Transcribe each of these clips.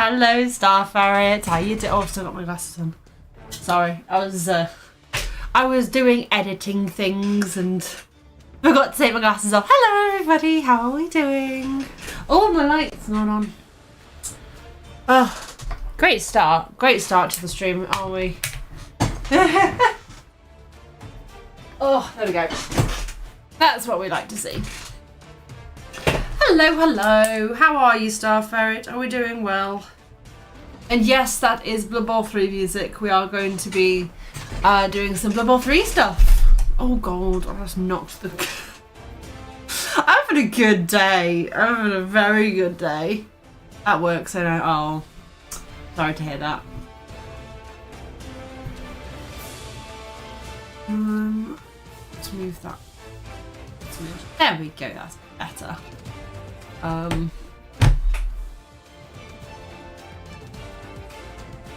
Hello, Star Ferret. How you doing? Oh, I've still got my glasses on. Sorry, I was doing editing things and forgot to take my glasses off. Hello, everybody. How are we doing? Oh, my light's not on. Oh, great start. Great start to the stream, aren't we? Oh, there we go. That's what we like to see. Hello, hello. How are you, Star Ferret? Are we doing well? And yes, that is Blood Bowl 3 music. We are going to be doing some Blood Bowl 3 stuff. Oh god, I just knocked the... I'm having a good day. I'm having a very good day. At work, so no. Oh, sorry to hear that. Let's move that. There we go, that's better.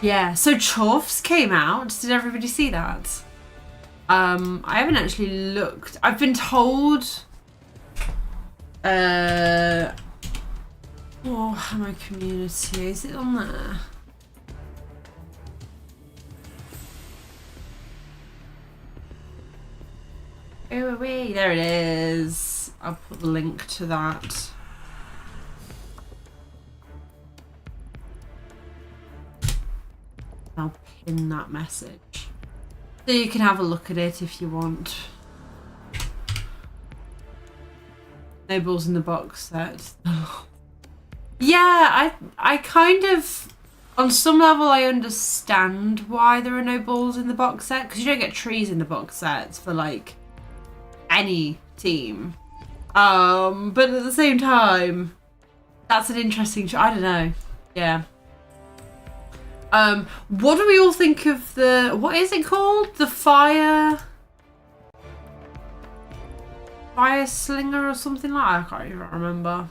Yeah, so Chuffs came out. Did everybody see that? I haven't actually looked. I've been told oh, my community, is it on there? Oh wait, there it is. I'll put the link to that. I'll pin that message so you can have a look at it if you want. No balls in the box set. Yeah, I kind of, on some level I understand why there are no balls in the box set, because you don't get trees in the box sets for like any team. But at the same time, that's an interesting I don't know. Yeah. What do we all think of the, what is it called? The fire slinger or something like that? I can't even remember.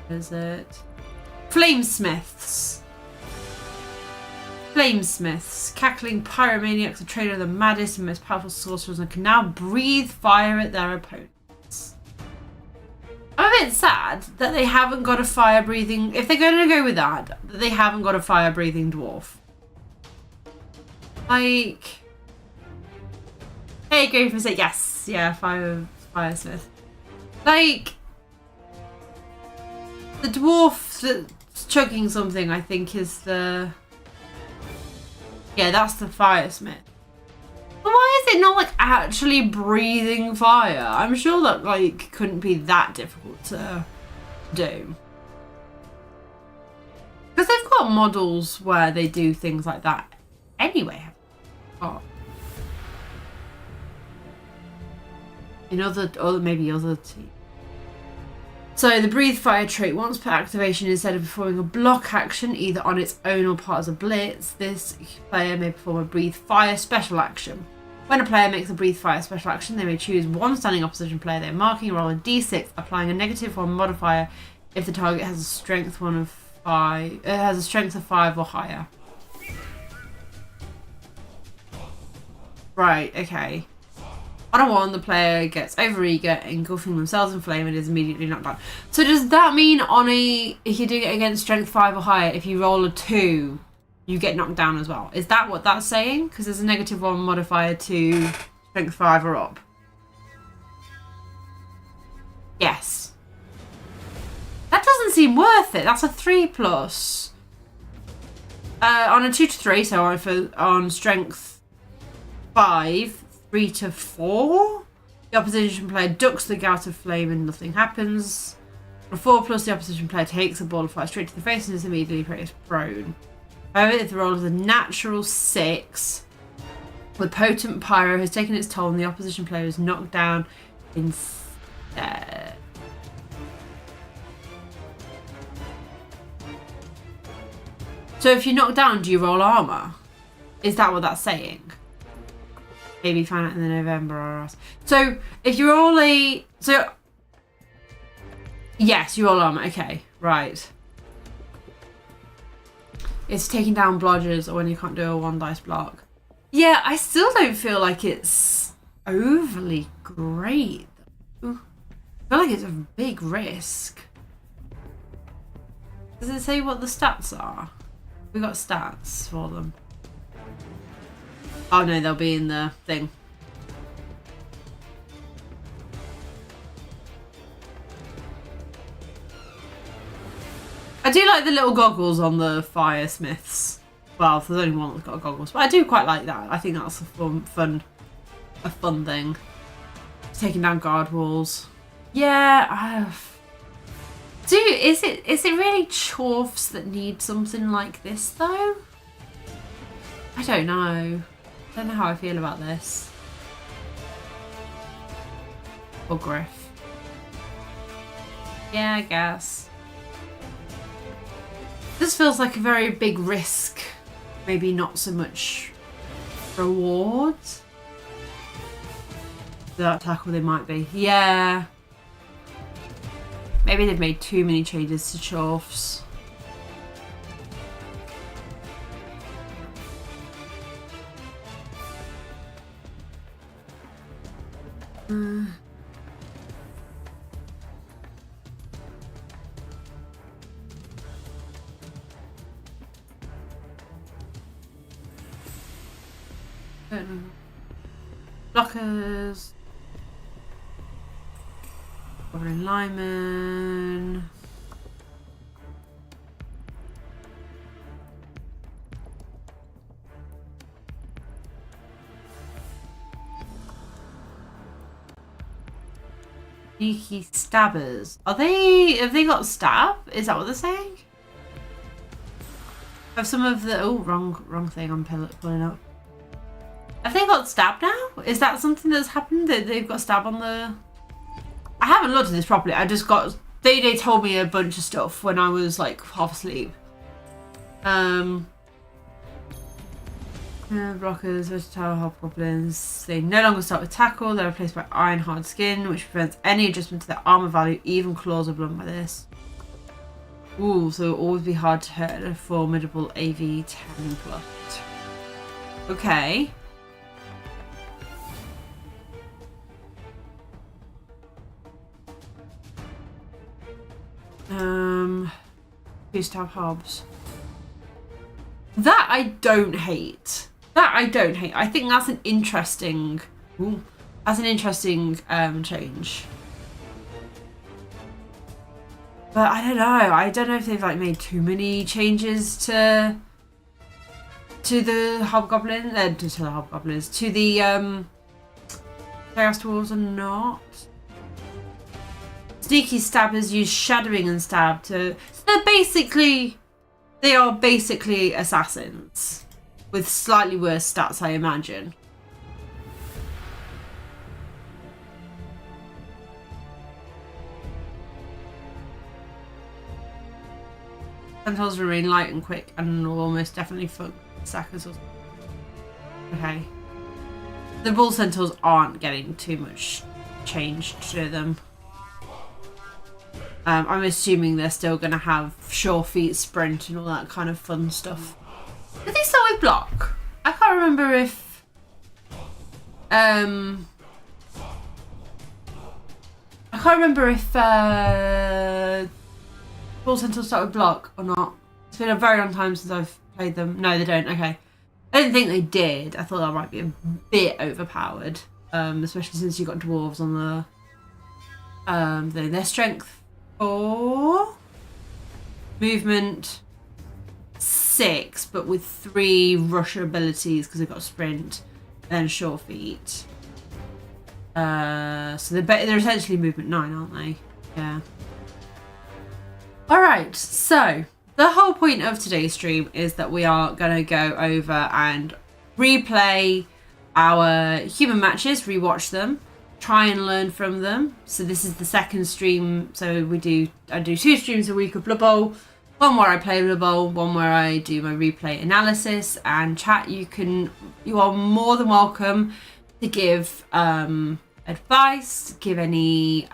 What is it? Flamesmiths. Flamesmiths. Cackling pyromaniacs are trained are the maddest and most powerful sorcerers and can now breathe fire at their opponents. I'm a bit sad that they haven't got a fire-breathing... If they're going to go with that they haven't got a fire-breathing dwarf. Like... Hey, go for say yes. Yeah, Firesmith. Like... The dwarf that's chugging something, I think, is the... Yeah, that's the Firesmith. But why is it not, like, actually breathing fire? I'm sure that, like, couldn't be that difficult to do. Because they've got models where they do things like that anyway. Oh. In maybe other teams. So the breathe fire trait, once per activation, instead of performing a block action either on its own or part as a blitz, this player may perform a breathe fire special action. When a player makes a breathe fire special action, they may choose one standing opposition player they're marking, roll a d6, applying a -1 modifier if the target has a strength of 5 or higher. Right, okay. On a 1, the player gets overeager, engulfing themselves in flame and is immediately knocked down. So does that mean if you're doing it against strength 5 or higher, if you roll a 2, you get knocked down as well? Is that what that's saying? Because there's a -1 modifier to strength 5 or up. Yes. That doesn't seem worth it. That's a 3+. On a 2 to 3, so on strength 5, 3 to 4, the opposition player ducks the gout of flame and nothing happens. On a 4+, the opposition player takes a ball of fire straight to the face and is immediately placed prone. However, if the roll is a natural 6, the potent pyro has taken its toll and the opposition player is knocked down instead. So if you're knocked down, do you roll armor? Is that what that's saying? Maybe find out in the November or else. So if you're all yes, you roll armor. Okay, right. It's taking down blodgers or when you can't do a 1 dice block. Yeah, I still don't feel like it's overly great. I feel like it's a big risk. Does it say what the stats are? We got stats for them. Oh no, they'll be in the thing. I do like the little goggles on the firesmiths. Well, there's only one that's got goggles, but I do quite like that. I think that's a fun thing. Taking down guard walls. Yeah, is it really Chorfs that need something like this though? I don't know. I don't know how I feel about this. Or Griff. Yeah, I guess. This feels like a very big risk. Maybe not so much rewards. That tackle they might be. Yeah. Maybe they've made too many changes to Chorfs. Blockers. Goblin Lyman. Sneaky stabbers. Have they got stab? Is that what they're saying? Have some of the wrong thing I'm pulling up. Have they got stab now? Is that something that's happened? That they've got stab on the... I haven't looked at this properly. I just got... They told me a bunch of stuff when I was like half asleep. Blockers, versatile hobgoblins. They no longer start with tackle. They're replaced by iron hard skin, which prevents any adjustment to their armor value. Even claws are blunt by this. Ooh, so it'll always be hard to hurt a formidable AV 10 plus. Okay. Gustav Hobbs. That I don't hate. I think that's an interesting... Ooh, that's an interesting change. But I don't know. I don't know if they've like made too many changes to the hobgoblin, to the hobgoblins, to the Chaos Dwarves or not. Sneaky stabbers use shadowing and stab to. So they are basically assassins with slightly worse stats, I imagine. Centaurs remain light and quick and will almost definitely fuck sackers or something. Okay. The bull centaurs aren't getting too much changed to them. I'm assuming they're still going to have sure feet, sprint and all that kind of fun stuff. Did they start with block? I can't remember if... I can't remember if bull centaurs start with block or not. It's been a very long time since I've played them. No, they don't. Okay. I didn't think they did. I thought that might be a bit overpowered. Especially since you got dwarves on the... their strength 4, movement 6, but with 3 rush abilities because they've got sprint and sure feet. So they're essentially movement 9, aren't they? Yeah. All right. So the whole point of today's stream is that we are going to go over and replay our human matches, rewatch them, try and learn from them. So this is the second stream. So I do 2 streams a week of Blood Bowl. One where I play Blood Bowl, one where I do my replay analysis. And chat, you are more than welcome to give advice, give any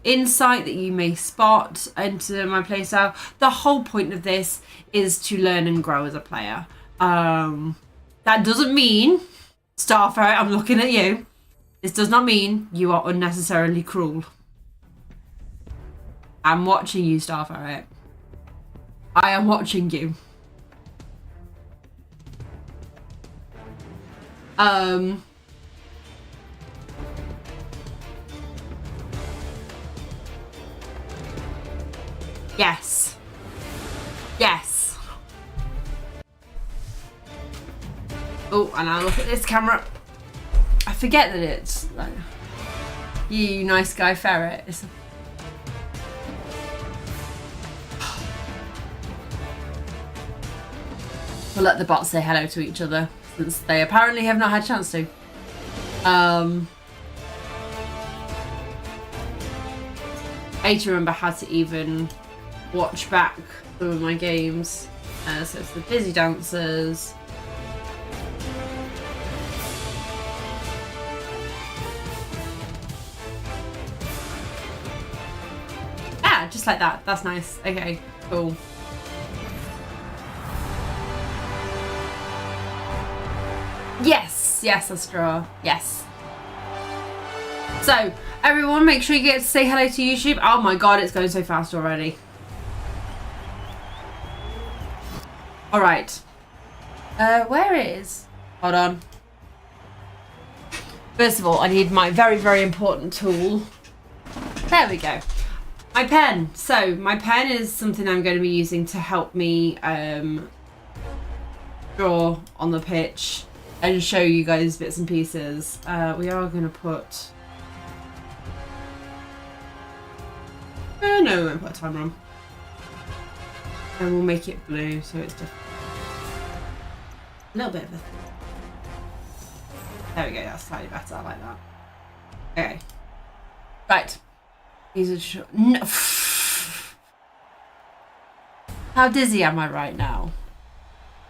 insight that you may spot into my playstyle. The whole point of this is to learn and grow as a player. That doesn't mean, Starfire, I'm looking at you. This does not mean you are unnecessarily cruel. I'm watching you, Starfire. I am watching you. Yes. Yes. Oh, and I look at this camera. I forget that it's like, you nice guy ferret. We'll let the bots say hello to each other, since they apparently have not had a chance to. I need to remember how to even watch back some of my games. So it's the Dizzy Dancers. Yeah, just like that. That's nice. Okay, cool. Yes, yes, Astra. Yes. So, everyone, make sure you get to say hello to YouTube. Oh my god, it's going so fast already. Alright. Where is... Hold on. First of all, I need my very, very important tool. There we go. My pen. So, my pen is something I'm going to be using to help me draw on the pitch and show you guys bits and pieces. We are going to put... no, we won't put a timer on. And we'll make it blue so it's different. A little bit of a... There we go, that's slightly better, I like that. Okay. Right. These are no. How dizzy am I right now?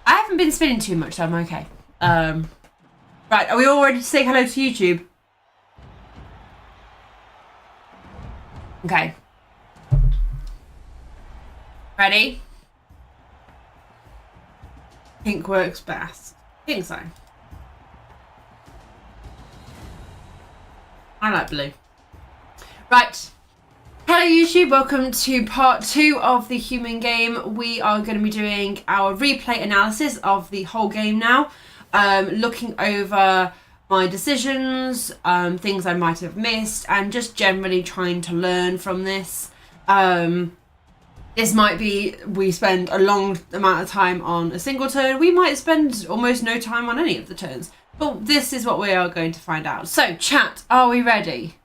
I haven't been spinning too much, so I'm okay. Right, are we all ready to say hello to YouTube? Okay. Ready? Pink works best. I think so. I like blue. Right. Hello YouTube, welcome to part 2 of the human game. We are going to be doing our replay analysis of the whole game now. Looking over my decisions, things I might have missed, and just generally trying to learn from this. This might be, we spend a long amount of time on a single turn. We might spend almost no time on any of the turns. But this is what we are going to find out. So, chat, are we ready?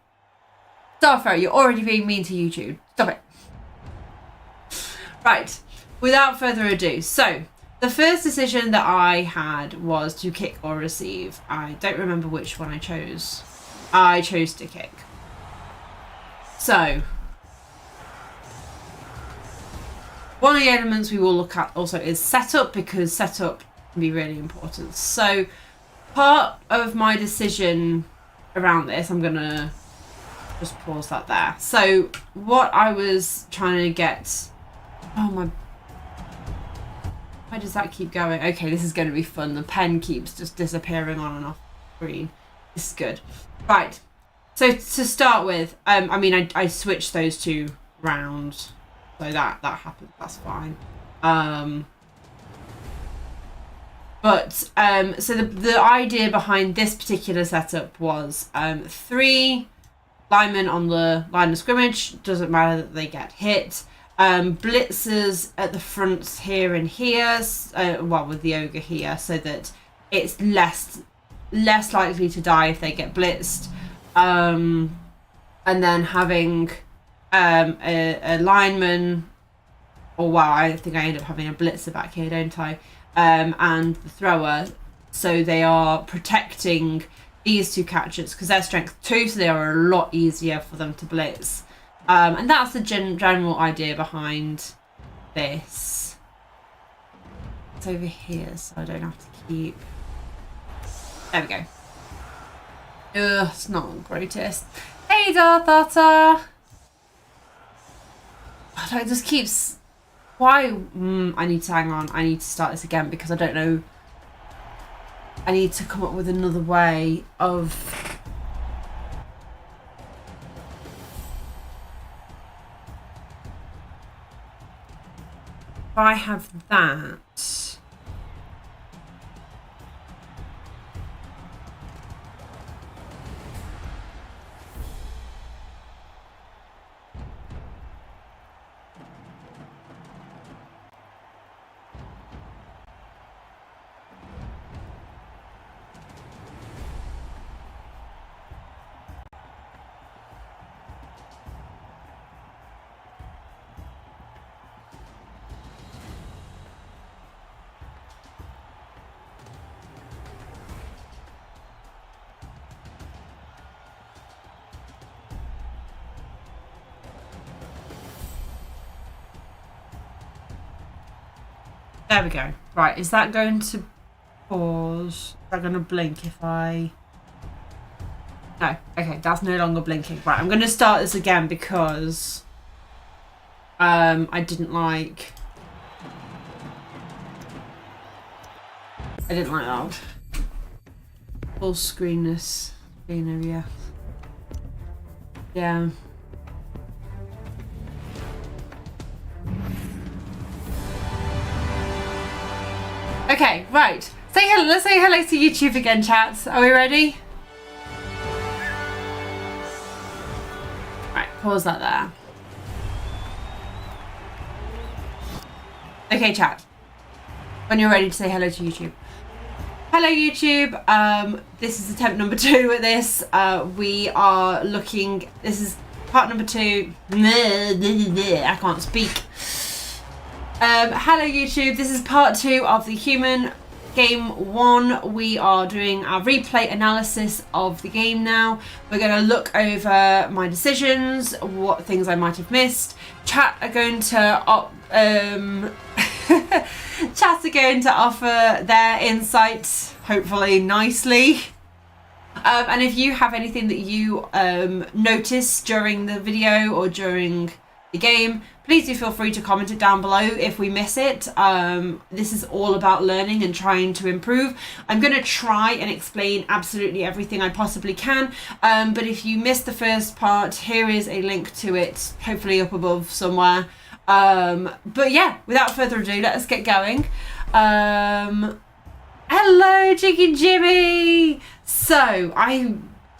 Starfaro, you're already being mean to YouTube. Stop it. Right, without further ado. So, the first decision that I had was to kick or receive. I don't remember which one I chose. I chose to kick. So, one of the elements we will look at also is setup, because setup can be really important. So, part of my decision around this, I'm going to just pause that there. So, what I was trying to get... Oh my... Why does that keep going? Okay, this is going to be fun. The pen keeps just disappearing on and off the screen. This is good. Right. So, to start with, I mean, I switched those two round. So that happened. That's fine. So the idea behind this particular setup was 3 linemen on the line of scrimmage. Doesn't matter that they get hit. Blitzers at the fronts here and here. Well, with the ogre here, so that it's less likely to die if they get blitzed. And then having a lineman, or wow, I think I end up having a blitzer back here, don't I? And the thrower, so they are protecting these two catchers because they're strength 2, so they are a lot easier for them to blitz. And that's the general idea behind this. It's over here, so I don't have to keep... There we go. Ugh, it's not the greatest. Hey, Darth Otter! God, it just keeps... Why? I need to hang on. I need to start this again because I don't know. I need to come up with another way of... if I have that. There we go. Right, is that going to pause? Is that going to blink if I... No. Okay, that's no longer blinking. Right, I'm going to start this again because I didn't like that. Full screenness. Yeah. Yeah. Okay, right. Say hello. Let's say hello to YouTube again, chat. Are we ready? Right, pause that there. Okay, chat. When you're ready to say hello to YouTube. Hello, YouTube. This is attempt number 2 at this. We are looking. This is part number 2. I can't speak. Hello YouTube, this is part 2 of the Human Game 1. We are doing our replay analysis of the game now. We're going to look over my decisions, what things I might have missed. Chat are going to offer their insights, hopefully nicely. And if you have anything that you notice during the video or during the game, please do feel free to comment it down below if we miss it. This is all about learning and trying to improve. I'm going to try and explain absolutely everything I possibly can, but if you missed the first part, here is a link to it, hopefully up above somewhere. But yeah, without further ado, let us get going. Hello, Chicken Jimmy! So,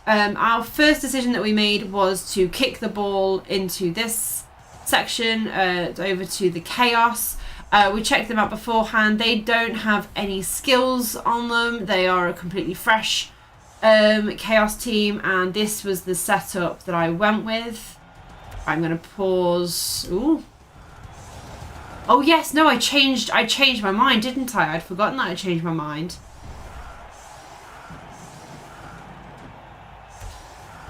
our first decision that we made was to kick the ball into this section, over to the Chaos. We checked them out beforehand. They don't have any skills on them. They are a completely fresh Chaos team, and this was the setup that I went with. I'm going to pause. Ooh. Oh yes, no, I changed my mind, didn't I? I'd forgotten that I changed my mind.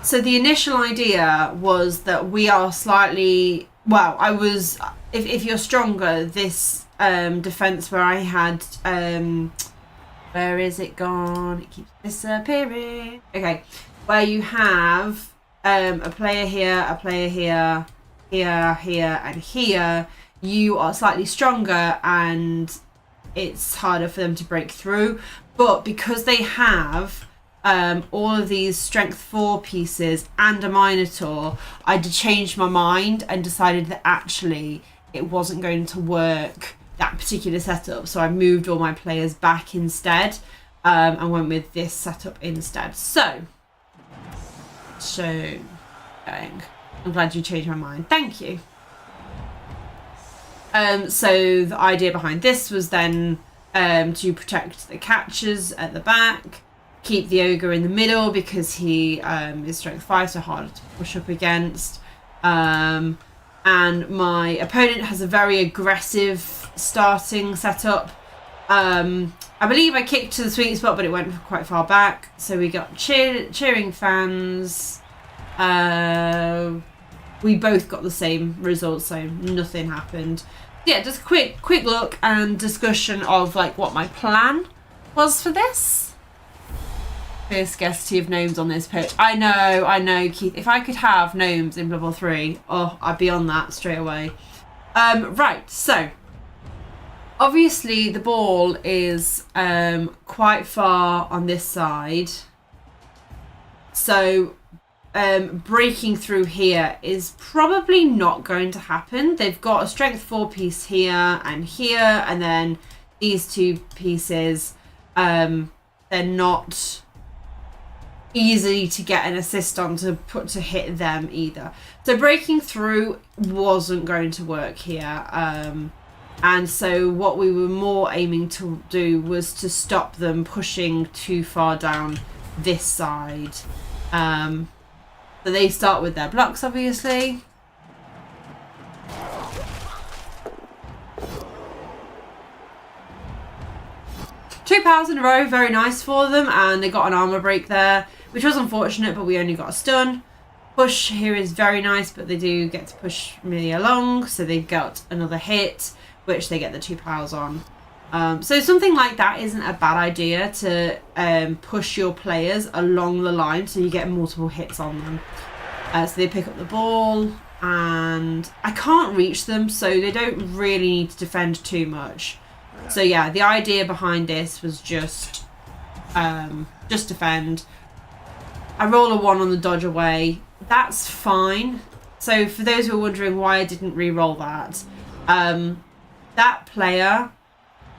So the initial idea was that we are slightly, well, I was, if you're stronger, this defense where I had, where is it gone? It keeps disappearing. Okay, where you have a player here, here, and here, you are slightly stronger and it's harder for them to break through. But because they have all of these strength 4 pieces and a Minotaur, I changed my mind and decided that actually it wasn't going to work, that particular setup. So I moved all my players back instead, and went with this setup instead. So going. I'm glad you changed my mind. Thank you. So the idea behind this was then to protect the catchers at the back, keep the ogre in the middle because he is strength 5, so hard to push up against. And my opponent has a very aggressive starting setup. I believe I kicked to the sweet spot, but it went quite far back. So we got cheering fans. We both got the same results, so nothing happened. Yeah, just quick look and discussion of like what my plan was for this. Fierce scarcity of gnomes on this pitch. I know, Keith. If I could have gnomes in Blood Bowl 3, oh, I'd be on that straight away. Right, so obviously the ball is quite far on this side. So breaking through here is probably not going to happen. They've got a strength 4 piece here, and then these 2 pieces. They're not easy to get an assist on to hit them either. So breaking through wasn't going to work here. And so what we were more aiming to do was to stop them pushing too far down this side. So they start with their blocks, obviously. Two powers in a row, very nice for them, and they got an armor break there, which was unfortunate, but we only got a stun. Push here is very nice, but they do get to push me along, so they got another hit, which they get the 2 powers on. So something like that isn't a bad idea, to push your players along the line so you get multiple hits on them. So they pick up the ball, and I can't reach them, so they don't really need to defend too much. So yeah, the idea behind this was just defend. I roll a 1 on the dodge away. That's fine. So for those who are wondering why I didn't re-roll that, that player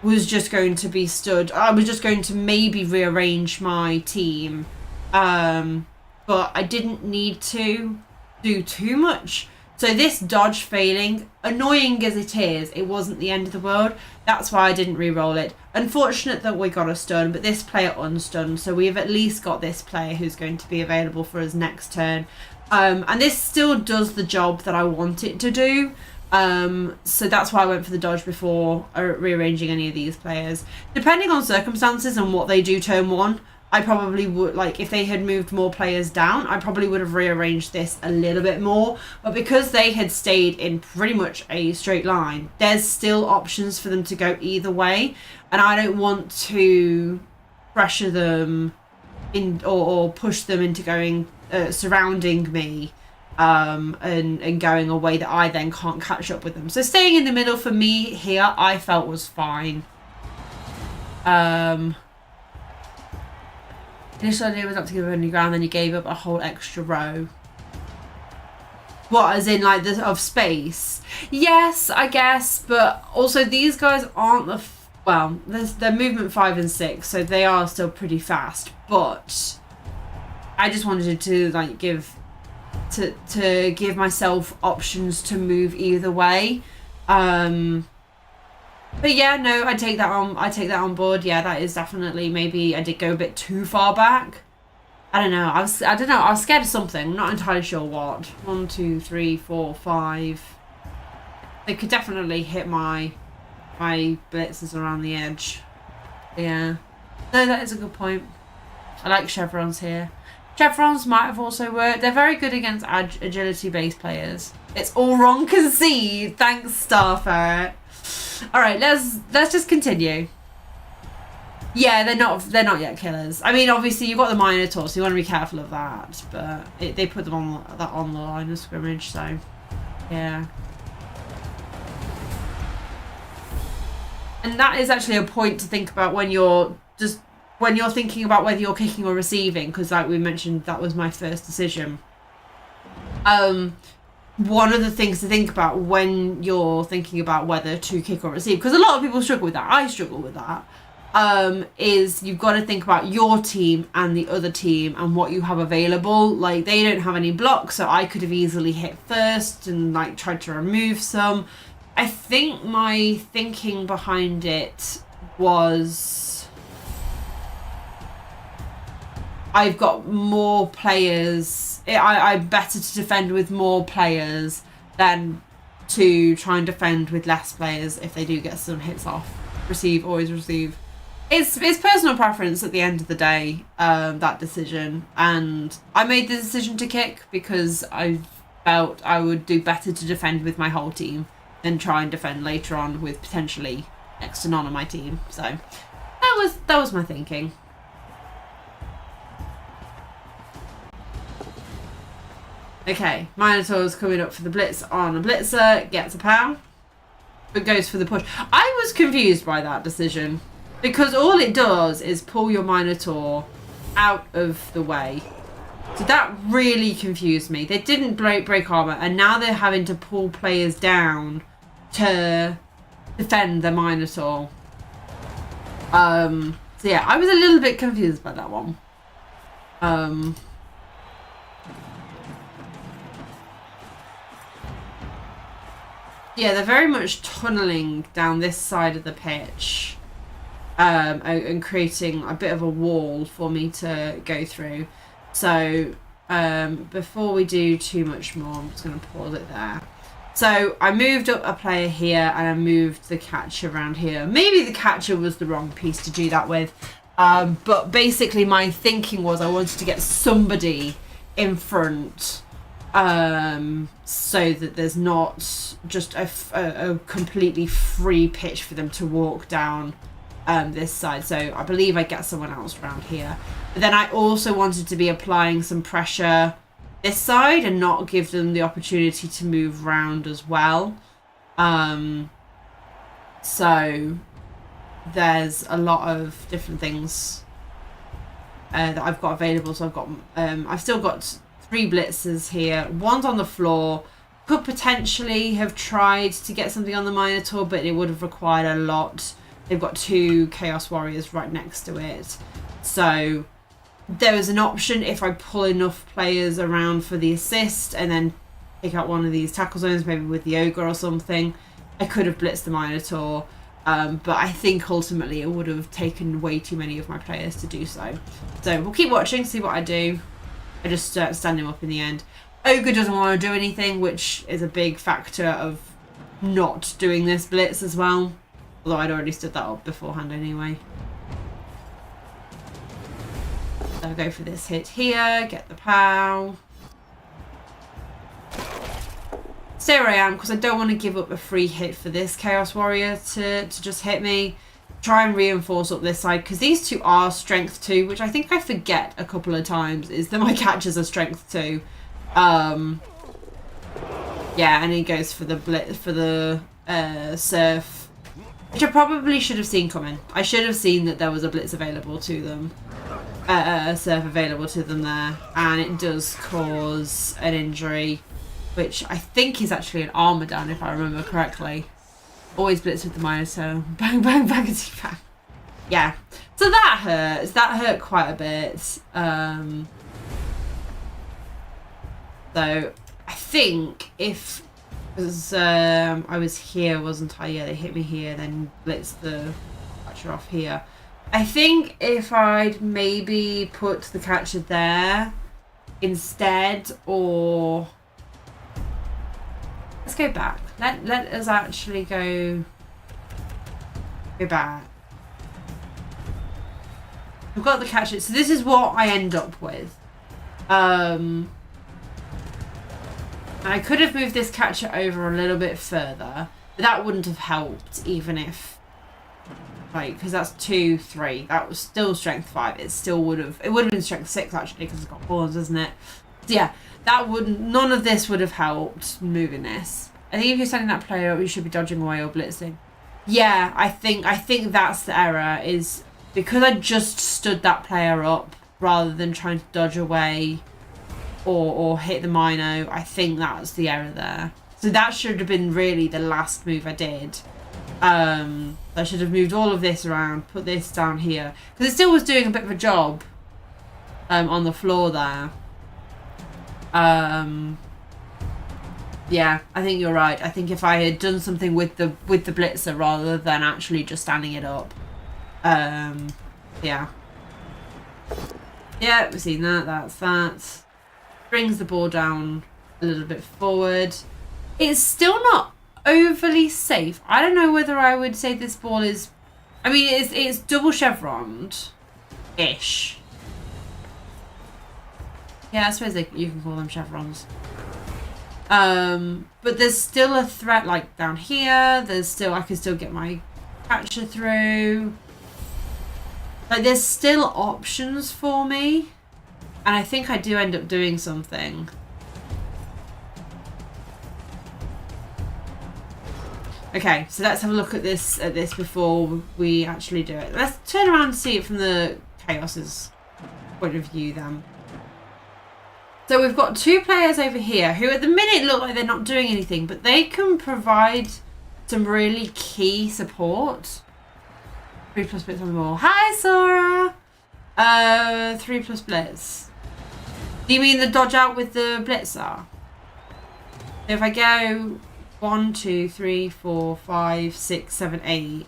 was just going to be stood. I was just going to maybe rearrange my team, but I didn't need to do too much. So this dodge failing, annoying as it is, it wasn't the end of the world. That's why I didn't re-roll it. Unfortunate that we got a stun, but this player unstunned, so we've at least got this player who's going to be available for us next turn. And this still does the job that I want it to do. So that's why I went for the dodge before rearranging any of these players. Depending on circumstances and what they do turn 1, I probably would, like, if they had moved more players down, I probably would have rearranged this a little bit more. But because they had stayed in pretty much a straight line, there's still options for them to go either way. And I don't want to pressure them in or push them into going, surrounding me, and going a way that I then can't catch up with them. So staying in the middle for me here, I felt was fine. Initial idea was not to give up any ground, then you gave up a whole extra row. What, as in like of space? Yes, I guess, but also these guys aren't well, they're movement 5 and 6, so they are still pretty fast. But I just wanted to like give myself options to move either way. But yeah, no, I take that on board. Yeah, that is definitely, maybe I did go a bit too far back. I don't know. I was scared of something. I'm not entirely sure what. 1, 2, 3, 4, 5. They could definitely hit my blitzers around the edge. Yeah. No, that is a good point. I like chevrons here. Chevrons might have also worked. They're very good against agility-based players. It's all wrong concede. Thanks, Starfire. All right, let's just continue. Yeah, they're not yet killers. I mean, obviously you've got the Minotaur, so you want to be careful of that. But they put them on the line of scrimmage, so yeah. And that is actually a point to think about when you're thinking about whether you're kicking or receiving, because like we mentioned, that was my first decision. One of the things to think about when you're thinking about whether to kick or receive, because a lot of people struggle with that, I struggle with that, is you've got to think about your team and the other team and what you have available. Like, they don't have any blocks, so I could have easily hit first and like tried to remove some. I think my thinking behind it was, I've got more players. I'm better to defend with more players than to try and defend with less players if they do get some hits off. Receive, always receive. It's personal preference at the end of the day, that decision. And I made the decision to kick because I felt I would do better to defend with my whole team than try and defend later on with potentially next to none on my team. So that was my thinking. Okay, Minotaur's coming up for the blitz on a blitzer, gets a pow, but goes for the push. I was confused by that decision, because all it does is pull your Minotaur out of the way. So that really confused me. They didn't break armor, and now they're having to pull players down to defend the Minotaur. So yeah, I was a little bit confused by that one. Yeah, they're very much tunneling down this side of the pitch, and creating a bit of a wall for me to go through. So before we do too much more, I'm just going to pause it there. So I moved up a player here, and I moved the catcher around here. Maybe the catcher was the wrong piece to do that with, but basically my thinking was I wanted to get somebody in front, so that there's not just a completely free pitch for them to walk down this side. So I believe I get someone else around here. But then I also wanted to be applying some pressure this side and not give them the opportunity to move round as well. So there's a lot of different things that I've got available. So I've still got 3 blitzers here. One's on the floor. Could potentially have tried to get something on the Minotaur, but it would have required a lot. They've got 2 Chaos Warriors right next to it. So there is an option if I pull enough players around for the assist and then pick out one of these tackle zones, maybe with the Ogre or something. I could have blitzed the Minotaur, but I think ultimately it would have taken way too many of my players to do so. So we'll keep watching, see what I do. I just stand him up in the end. Ogre doesn't want to do anything, which is a big factor of not doing this blitz as well. Although I'd already stood that up beforehand anyway. So I'll go for this hit here, get the POW. Stay where I am, because I don't want to give up a free hit for this Chaos Warrior to just hit me. Try and reinforce up this side, because these 2 are strength 2, which I think I forget a couple of times, is that my catchers are strength 2. Yeah, and he goes for the blitz, for the surf, which I probably should have seen coming. I should have seen that there was a blitz available to them, surf available to them there, and it does cause an injury, which I think is actually an armor down if I remember correctly. Always blitz with the Minotaur. Bang, bang, bang, bang. Yeah. So that hurts. That hurt quite a bit. So I think if I was here, wasn't I? Yeah, they hit me here, then blitz the catcher off here. I think if I'd maybe put the catcher there instead, or let's go back. Let us actually go back. We've got the catcher. So this is what I end up with. I could have moved this catcher over a little bit further, but that wouldn't have helped, even if, like, because that's 2, 3. That was still strength 5. It still would have. It would have been strength 6 actually, because it's got horns, isn't it? So yeah, that wouldn't. None of this would have helped moving this. I think if you're setting that player up, you should be dodging away or blitzing. Yeah, I think that's the error, is because I just stood that player up rather than trying to dodge away or hit the Mino. I think that's the error there. So that should have been really the last move I did. I should have moved all of this around, put this down here, because it still was doing a bit of a job on the floor there. Yeah, I think you're right. I think if I had done something with the blitzer rather than actually just standing it up, yeah, we've seen that. That's that. Brings the ball down a little bit forward. It's still not overly safe. I don't know whether I would say this ball is. I mean, it's double chevroned, ish. Yeah, I suppose you can call them chevrons. But there's still a threat, like down here. I can still get my catcher through. Like, there's still options for me, and I think I do end up doing something. Okay, so let's have a look at this before we actually do it. Let's turn around and see it from the Chaos's point of view then. So we've got two players over here who at the minute look like they're not doing anything, but they can provide some really key support. 3+ blitz on the ball. Hi, Sora! 3+ blitz. Do you mean the dodge out with the blitzer? So if I go 1, 2, 3, 4, 5, 6, 7, 8.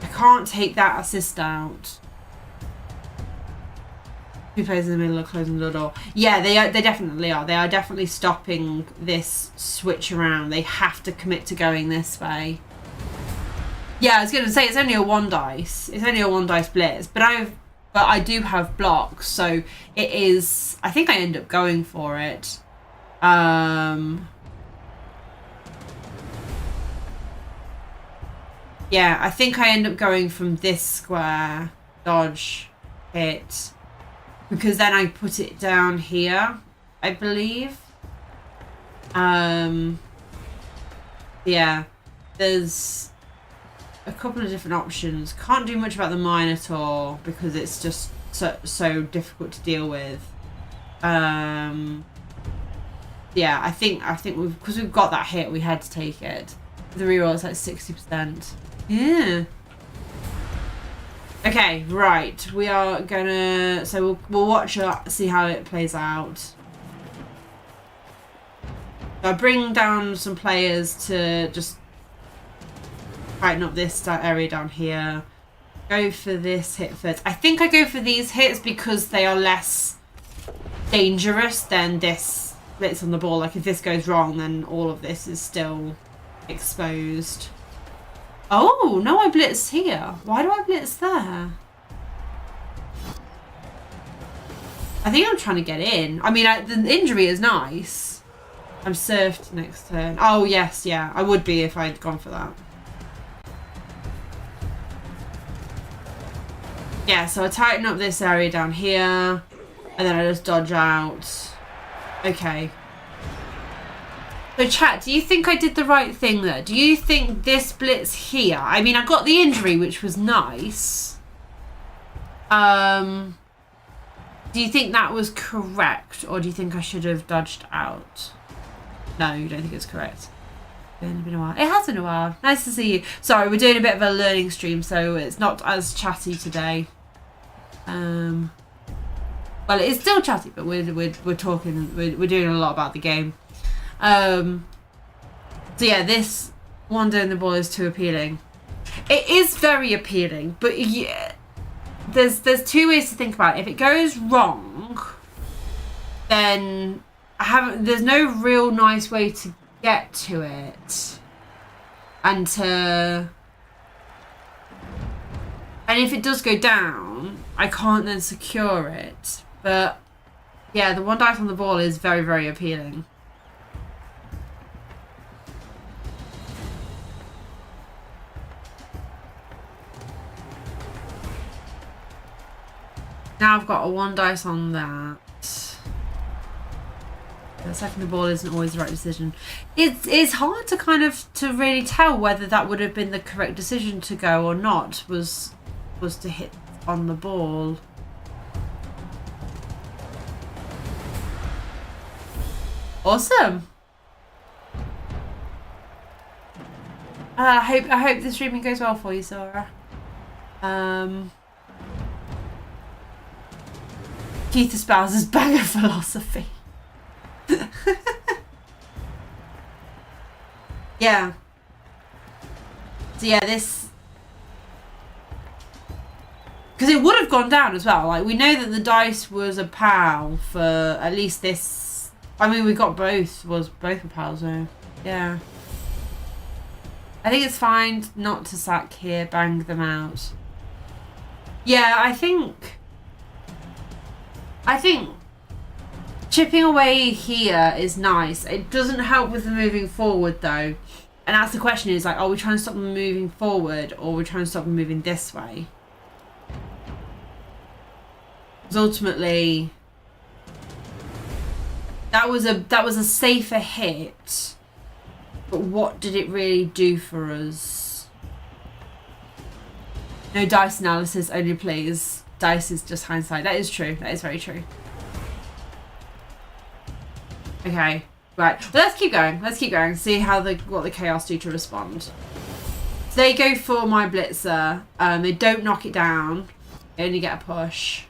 I can't take that assist out. Two players in the middle are closing the door. Yeah, they definitely are. They are definitely stopping this switch around. They have to commit to going this way. Yeah, I was going to say it's only a 1 dice. It's only a 1 dice blitz, but I do have blocks, so it is. I think I end up going for it. Yeah, I think I end up going from this square, dodge, hit, because then I put it down here, I believe. Yeah, there's a couple of different options. Can't do much about the Minotaur because it's just so difficult to deal with. Yeah, I think because we've got that hit, we had to take it. The reroll is like 60%. Yeah. Okay, right. We are gonna. So we'll watch it, see how it plays out. So I bring down some players to just tighten up this area down here. Go for this hit first. I think I go for these hits because they are less dangerous than this blitz on the ball. Like if this goes wrong, then all of this is still exposed. Oh, no, I blitz here. Why do I blitz there? I think I'm trying to get in. I mean, the injury is nice. I'm surfed next turn. Oh, yes, yeah. I would be if I'd gone for that. Yeah, so I tighten up this area down here. And then I just dodge out. Okay. So chat, do you think I did the right thing there? Do you think this blitz here... I mean, I got the injury, which was nice. Do you think that was correct? Or do you think I should have dodged out? No, you don't think it's correct. It's been a while. It has been a while. Nice to see you. Sorry, we're doing a bit of a learning stream, so it's not as chatty today. Well, it's still chatty, but we're talking... We're doing a lot about the game. So yeah, this one doing the ball is too appealing. It is very appealing, but yeah, there's two ways to think about it. If it goes wrong, then there's no real nice way to get to it, and if it does go down, I can't then secure it. But yeah, the 1 dice on the ball is very, very appealing. Now I've got a 1 dice on that. The second the ball isn't always the right decision. It's hard to to really tell whether that would have been the correct decision to go or not. Was to hit on the ball. Awesome. I hope the streaming goes well for you, Sora. Keith espouses banger philosophy. Yeah. So yeah, this... Because it would have gone down as well. Like, we know that the dice was a POW for at least this... I mean, we got both. Both were POWs, so... Yeah. I think it's fine not to sack here. Bang them out. Yeah, I think chipping away here is nice. It doesn't help with the moving forward though. And that's the question, is like, are we trying to stop them moving forward or are we trying to stop them moving this way? Because ultimately that was a safer hit. But what did it really do for us? No dice analysis only, please. dice is just hindsight. That is true. That is very true. Okay, right. Let's keep going. Let's keep going. See how what the chaos do to respond. So they go for my blitzer. They don't knock it down. They only get a push.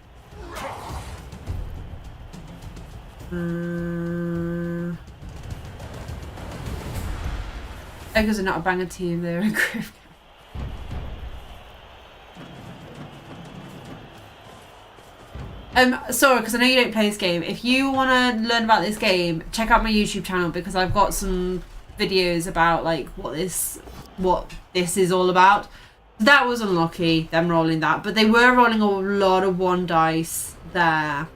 Ogres are not a banger team. They're a group. Sorry, because I know you don't play this game. If you want to learn about this game, check out my YouTube channel because I've got some videos about like what this is all about. That was unlucky, them rolling that, but they were rolling a lot of 1 dice there.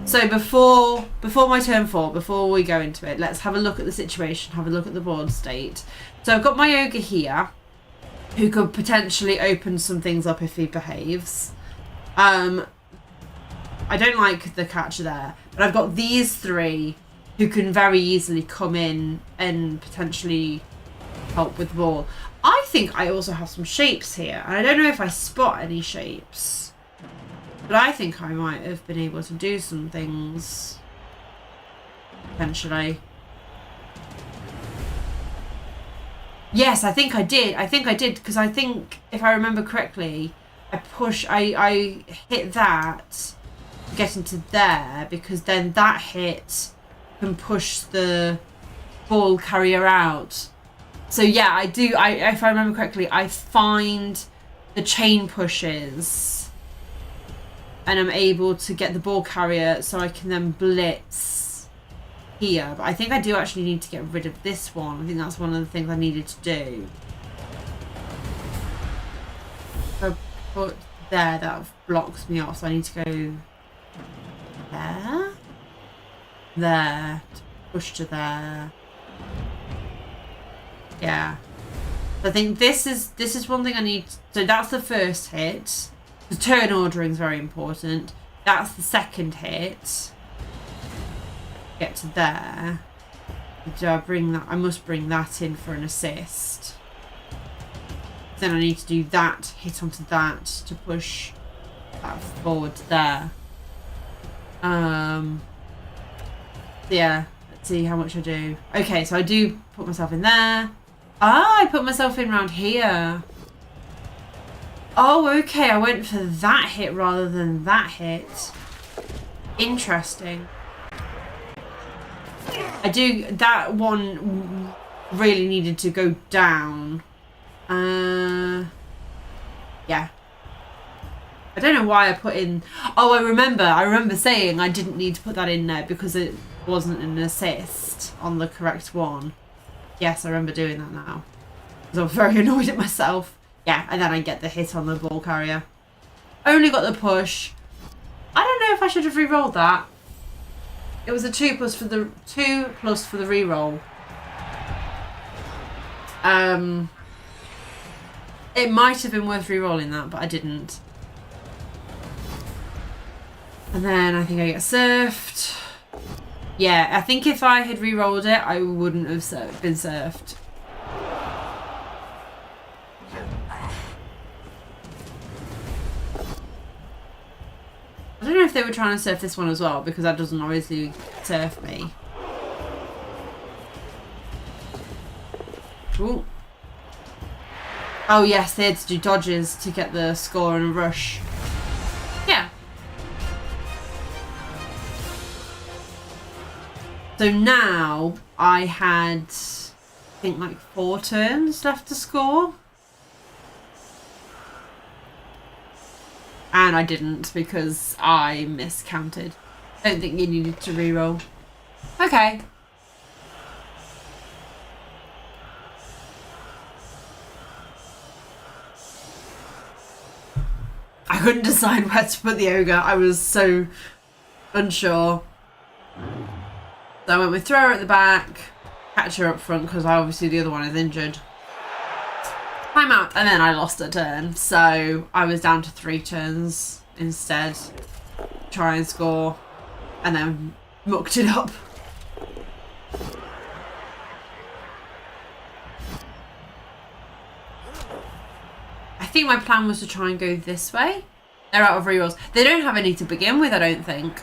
So before my turn 4, before we go into it, let's have a look at the situation, have a look at the board state. So I've got my ogre here, who could potentially open some things up if he behaves. I don't like the catcher there, but I've got these 3 who can very easily come in and potentially help with the ball. I think I also have some shapes here, and I don't know if I spot any shapes, but I think I might have been able to do some things potentially. Yes, I think I did. I think I did because I think if I remember correctly, I hit that. Get into there because then that hit can push the ball carrier out. So yeah, I do. If I remember correctly, I find the chain pushes and I'm able to get the ball carrier so I can then blitz here. But I think I do actually need to get rid of this one. I think that's one of the things I needed to do. So put there, that blocks me off, so I need to go there, to push to there. Yeah, I think this is one thing I need. So that's the first hit. The turn ordering is very important. That's the second hit. Get to there. Do I bring that? I must bring that in for an assist. Then I need to do that hit onto that to push that forward there. Yeah, let's see how much I do. Okay, so I do put myself in there. Ah, I put myself in round here. Oh, okay, I went for that hit rather than that hit. Interesting. That one really needed to go down. Yeah. I don't know why I put in... Oh, I remember saying I didn't need to put that in there because it wasn't an assist on the correct one. Yes, I remember doing that now. Because I was very annoyed at myself. Yeah, and then I get the hit on the ball carrier. Only got the push. I don't know if I should have re-rolled that. It was a 2 plus for the re-roll. It might have been worth re-rolling that, but I didn't. And then I think I get surfed. Yeah, I think if I had re-rolled it, I wouldn't have been surfed. I don't know if they were trying to surf this one as well, because that doesn't obviously surf me. Ooh. Oh yes, they had to do dodges to get the score and a rush. Yeah. So now I had, I think, like 4 turns left to score. And I didn't because I miscounted. I don't think you needed to reroll. Okay. I couldn't decide where to put the ogre. I was so unsure. So I went with thrower at the back, catcher up front because obviously the other one is injured. Time out, and then I lost a turn, so I was down to 3 turns instead. Try and score, and then mucked it up. I think my plan was to try and go this way They're out of rerolls. They don't have any to begin with, I don't think.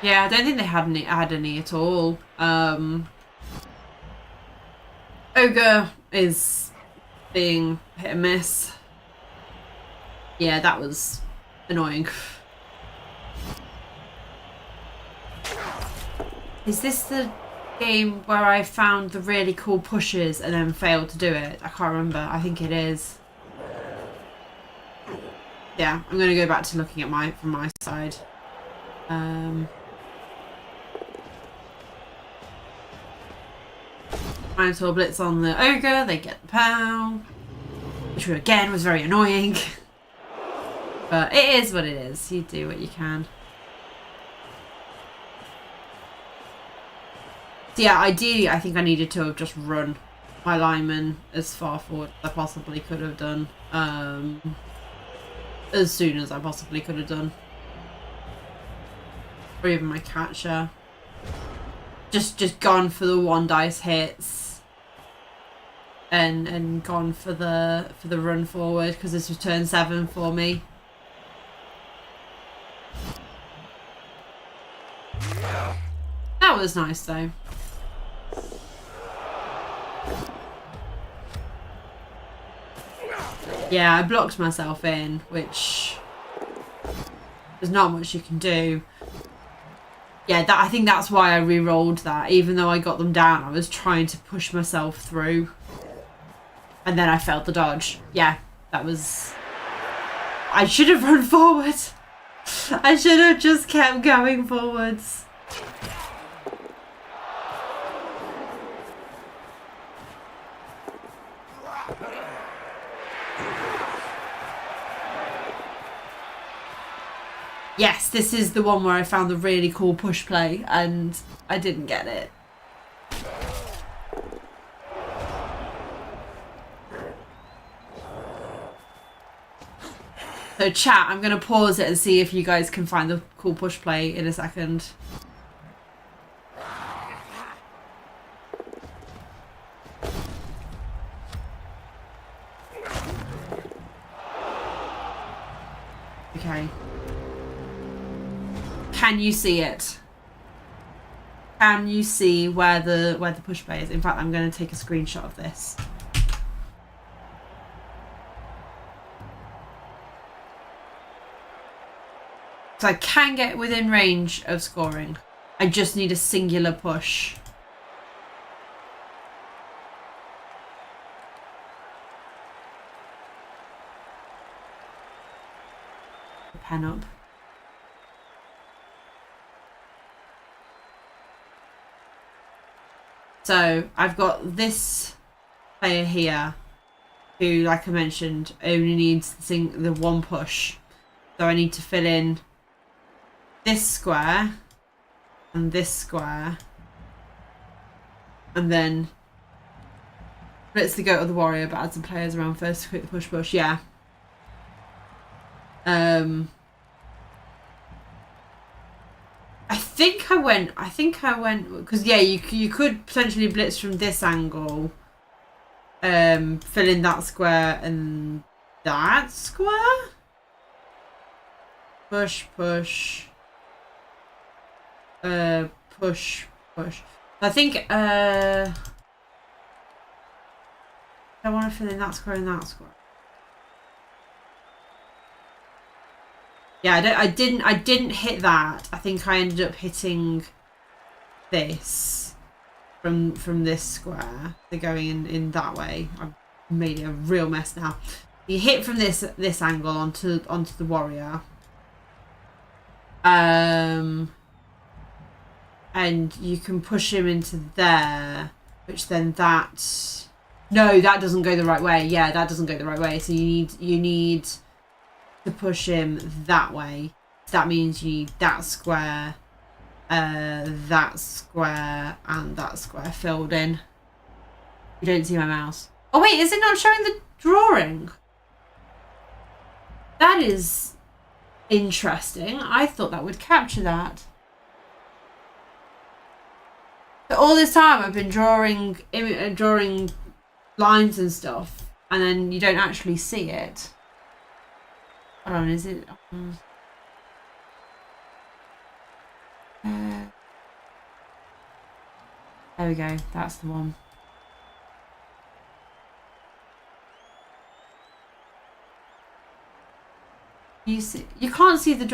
Yeah, I don't think they had any at all. Ogre is being hit and miss. Yeah, that was annoying. Is this the game where I found the really cool pushes and then failed to do it? I can't remember. I think it is. Yeah, I'm gonna go back to looking at from my side. Minotaur Blitz on the Ogre, they get the POW, which again was very annoying. But it is what it is. You do what you can. So yeah, ideally I think I needed to have just run my lineman as far forward as I possibly could have done. As soon as I possibly could have done. Or even my catcher. Just gone for the 1 dice hits. And gone for the run forward, because this was turn 7 for me. That was nice though. Yeah, I blocked myself in, which there's not much you can do. Yeah, I think that's why I re-rolled that. Even though I got them down, I was trying to push myself through. And then I failed the dodge. Yeah, that was... I should have run forward. I should have just kept going forwards. Yes, this is the one where I found the really cool push play and I didn't get it. So chat, I'm going to pause it and see if you guys can find the cool push play in a second. Okay. Can you see it? Can you see where the push play is? In fact, I'm going to take a screenshot of this. So I can get within range of scoring. I just need a singular push. Pen up. So I've got this player here who, like I mentioned, only needs the 1 push. So I need to fill in this square and this square, and then let's the go to the warrior, but add some players around first to quick the push. Yeah. I think I went because yeah, you could potentially blitz from this angle, fill in that square and that square. Push. Push. I think I want to fill in that square and that square. Yeah, I didn't hit that. I think I ended up hitting this from this square. They're going in that way. I've made it a real mess now. You hit from this angle onto the warrior. And you can push him into there, which then no, that doesn't go the right way. Yeah, that doesn't go the right way. So you need to push him that way. So that means you need that square, and that square filled in. You don't see my mouse. Oh wait, is it not showing the drawing? That is interesting. I thought that would capture that. All this time I've been drawing lines and stuff, and then you don't actually see it. Hold on, is it? There we go. That's the one. You see? You can't see the.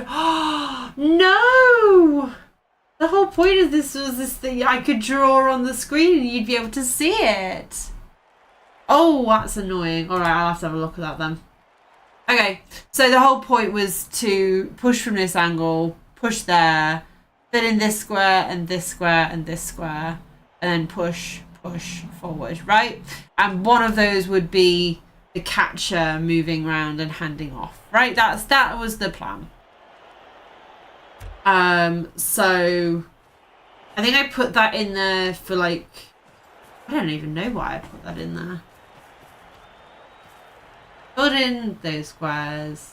No! The whole point of this was this thing I could draw on the screen and you'd be able to see it. Oh, that's annoying. All right, I'll have to have a look at that then. Okay, so the whole point was to push from this angle, push there, fill in this square and this square and this square, and then push forward, right? And one of those would be the catcher moving around and handing off, right? That was the plan. So I think I put that in there for like, I don't even know why I put that in there. Put in those squares.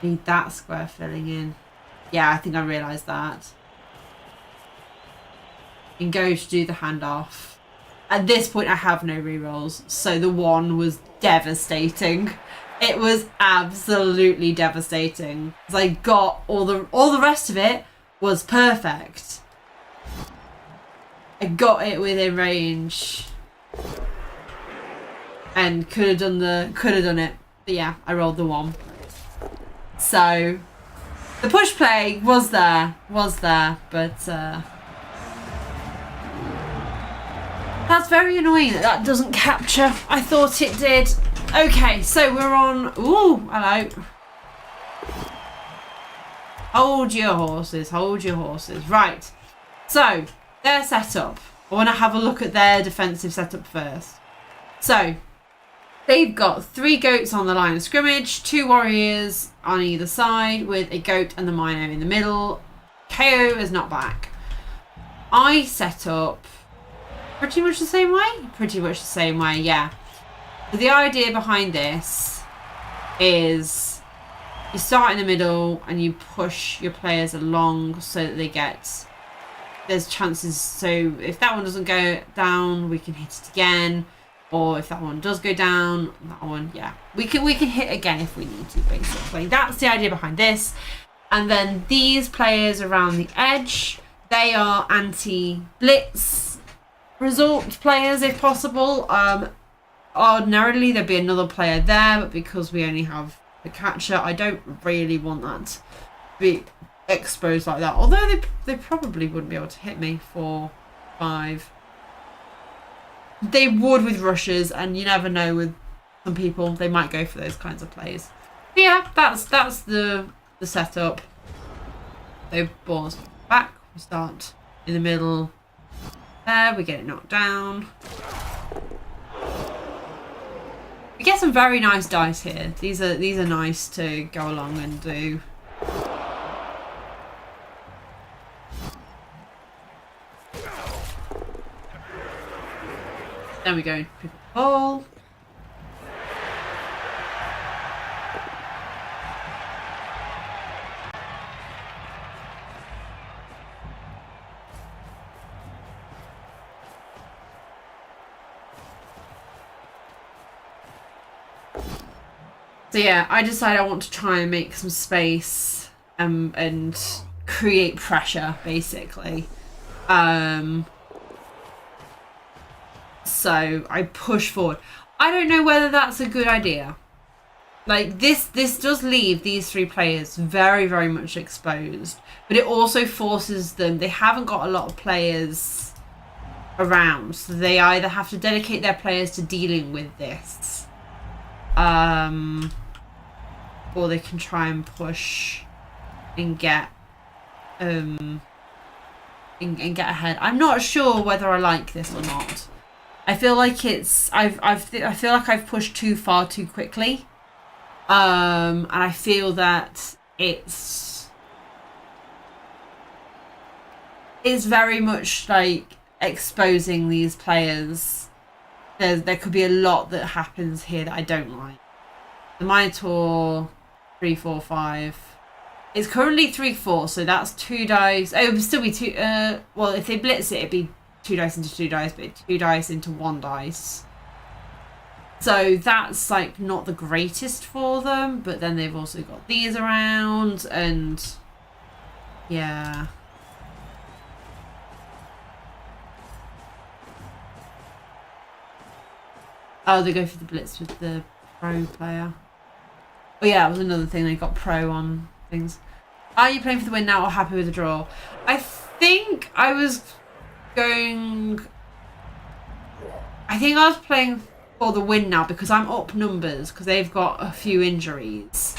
Need that square filling in. Yeah, I think I realised that. And go to do the handoff. At this point I have no rerolls, so the one was devastating. It was absolutely devastating. Because I got all the rest of it was perfect. I got it within range. And could have done it. But yeah, I rolled the 1. So the push play was there, but that's very annoying that doesn't capture. I thought it did. Okay, so we're on. Ooh, hello. Hold your horses. Right. So their setup. I want to have a look at their defensive setup first. So they've got 3 goats on the line of scrimmage, 2 warriors on either side with a goat and the miner in the middle. KO is not back. I set up pretty much the same way. Yeah. So the idea behind this is you start in the middle and you push your players along so that there's chances. So if that one doesn't go down, we can hit it again. Or if that one does go down, that one, yeah. We can hit again if we need to, basically. That's the idea behind this. And then these players around the edge, they are anti-blitz resort players if possible. Ordinarily there'd be another player there, but because we only have the catcher, I don't really want that to be exposed like that. Although they probably wouldn't be able to hit me 4, 5. They would with rushes, and you never know with some people, they might go for those kinds of plays. But yeah, that's the setup. They balls back. We start in the middle. There, we get it knocked down. We get some very nice dice here. These are nice to go along and do. Then we go pick up the ball. So yeah, I decided I want to try and make some space and create pressure, basically. So I push forward. I don't know whether that's a good idea. Like this does leave these 3 players very, very much exposed, but it also forces them. They haven't got a lot of players around, so they either have to dedicate their players to dealing with this, or they can try and push and get and get ahead. I'm not sure whether I like this or not. I feel like I feel like I've pushed too far too quickly, and I feel that it's very much like exposing these players. There could be a lot that happens here that I don't like. The Minotaur 3, 4, 5. It's currently 3, 4, so that's 2 dice. Oh, it would still be 2. Well, if they blitz it, it'd be 2 dice into 2 dice, but 2 dice into 1 dice. So that's like not the greatest for them, but then they've also got these around and yeah. Oh, they go for the blitz with the pro player. Oh yeah, it was another thing, they got pro on things. Are you playing for the win now or happy with the draw? I think I was playing for the win now because I'm up numbers because they've got a few injuries.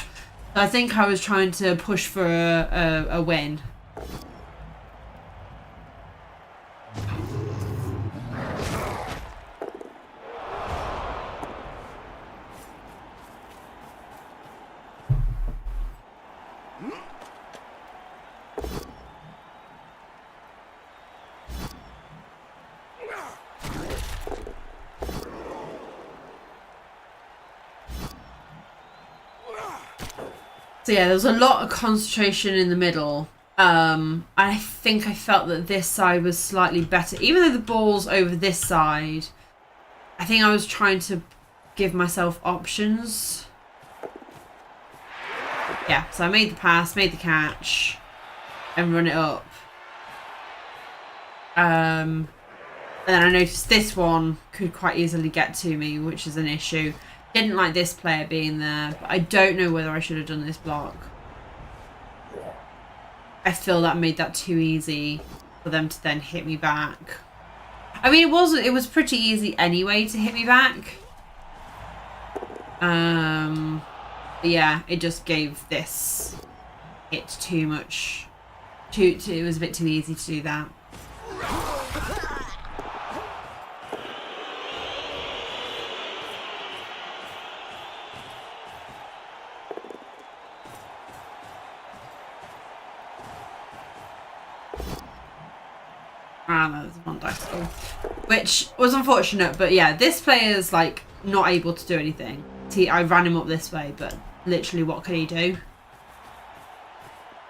So I think I was trying to push for a win. So yeah, there was a lot of concentration in the middle. I think I felt that this side was slightly better. Even though the ball's over this side, I think I was trying to give myself options. Yeah, so I made the pass, made the catch, and run it up. And then I noticed this one could quite easily get to me, which is an issue. Didn't like this player being there, but I don't know whether I should have done this block. I feel that made that too easy for them to then hit me back. I mean, it was pretty easy anyway to hit me back. But yeah, it just gave this hit too much. It was a bit too easy to do that. That was one dice goal, which was unfortunate. But yeah, this player's like not able to do anything. I ran him up this way, but literally, what could he do?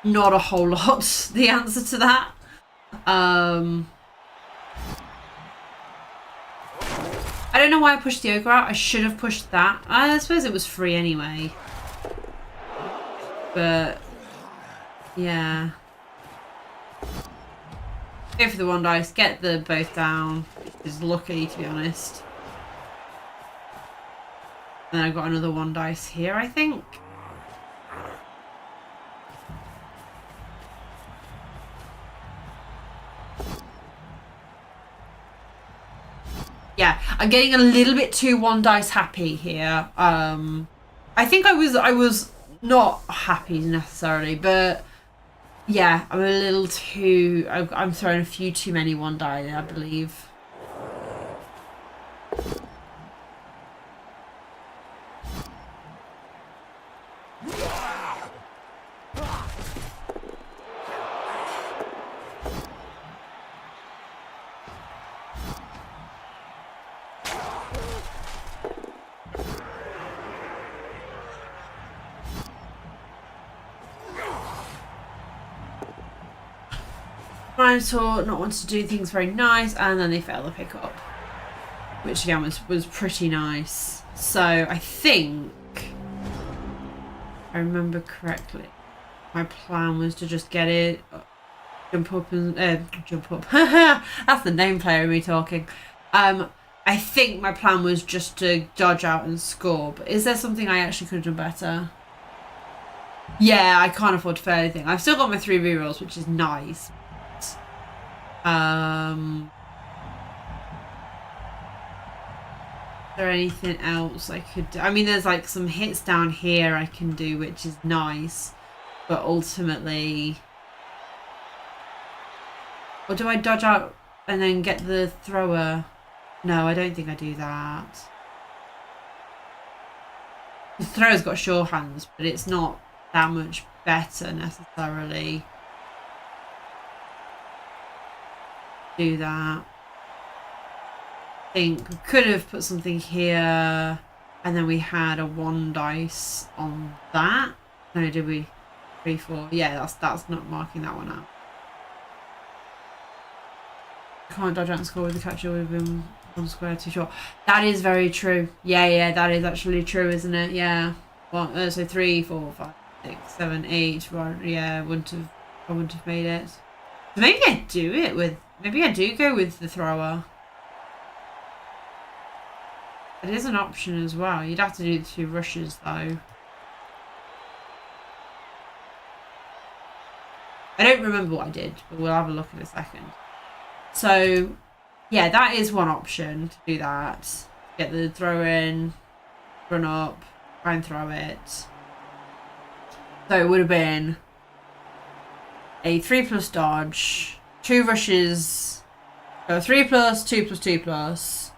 Not a whole lot. The answer to that. I don't know why I pushed the ogre out. I should have pushed that. I suppose it was free anyway. But yeah. Go for the one dice, get the both down. It's lucky, to be honest. And then I've got another one dice here, I think. Yeah, I'm getting a little bit too one dice happy here. I think I was not happy necessarily, but yeah, I'm a little too... I'm throwing a few too many one die, I believe. Minotaur not wanting to do things very nice, and then they fail the pick up, which again was pretty nice. So I think I remember correctly, my plan was to just get it, jump up and jump up. That's the name player of me talking. I think my plan was just to dodge out and score. But is there something I actually could have done better? Yeah, I can't afford to fail anything. I've still got my 3 rerolls, which is nice. Is there anything else I could do? I mean, there's like some hits down here I can do, which is nice, but ultimately, or do I dodge out and then get the thrower? No, I don't think I do that. The thrower's got sure hands, but it's not that much better necessarily. Do that. I think we could have put something here, and then we had a 1 dice on that. No, did we? 3, 4. Yeah, that's not marking that one out. Can't dodge out and score with the catcher. Would have been 1 square too short. That is very true. Yeah, that is actually true, isn't it? Yeah. Well, so 3, 4, 5, 6, 7, 8. Right, yeah, I wouldn't have made it. So maybe I do it with. Maybe I do go with the thrower. It is an option as well. You'd have to do the 2 rushes though. I don't remember what I did, but we'll have a look in a second. So, yeah, that is one option to do that. Get the throw in, run up, try and throw it. So it would have been a 3+ dodge, 2 rushes, 3+, 2+,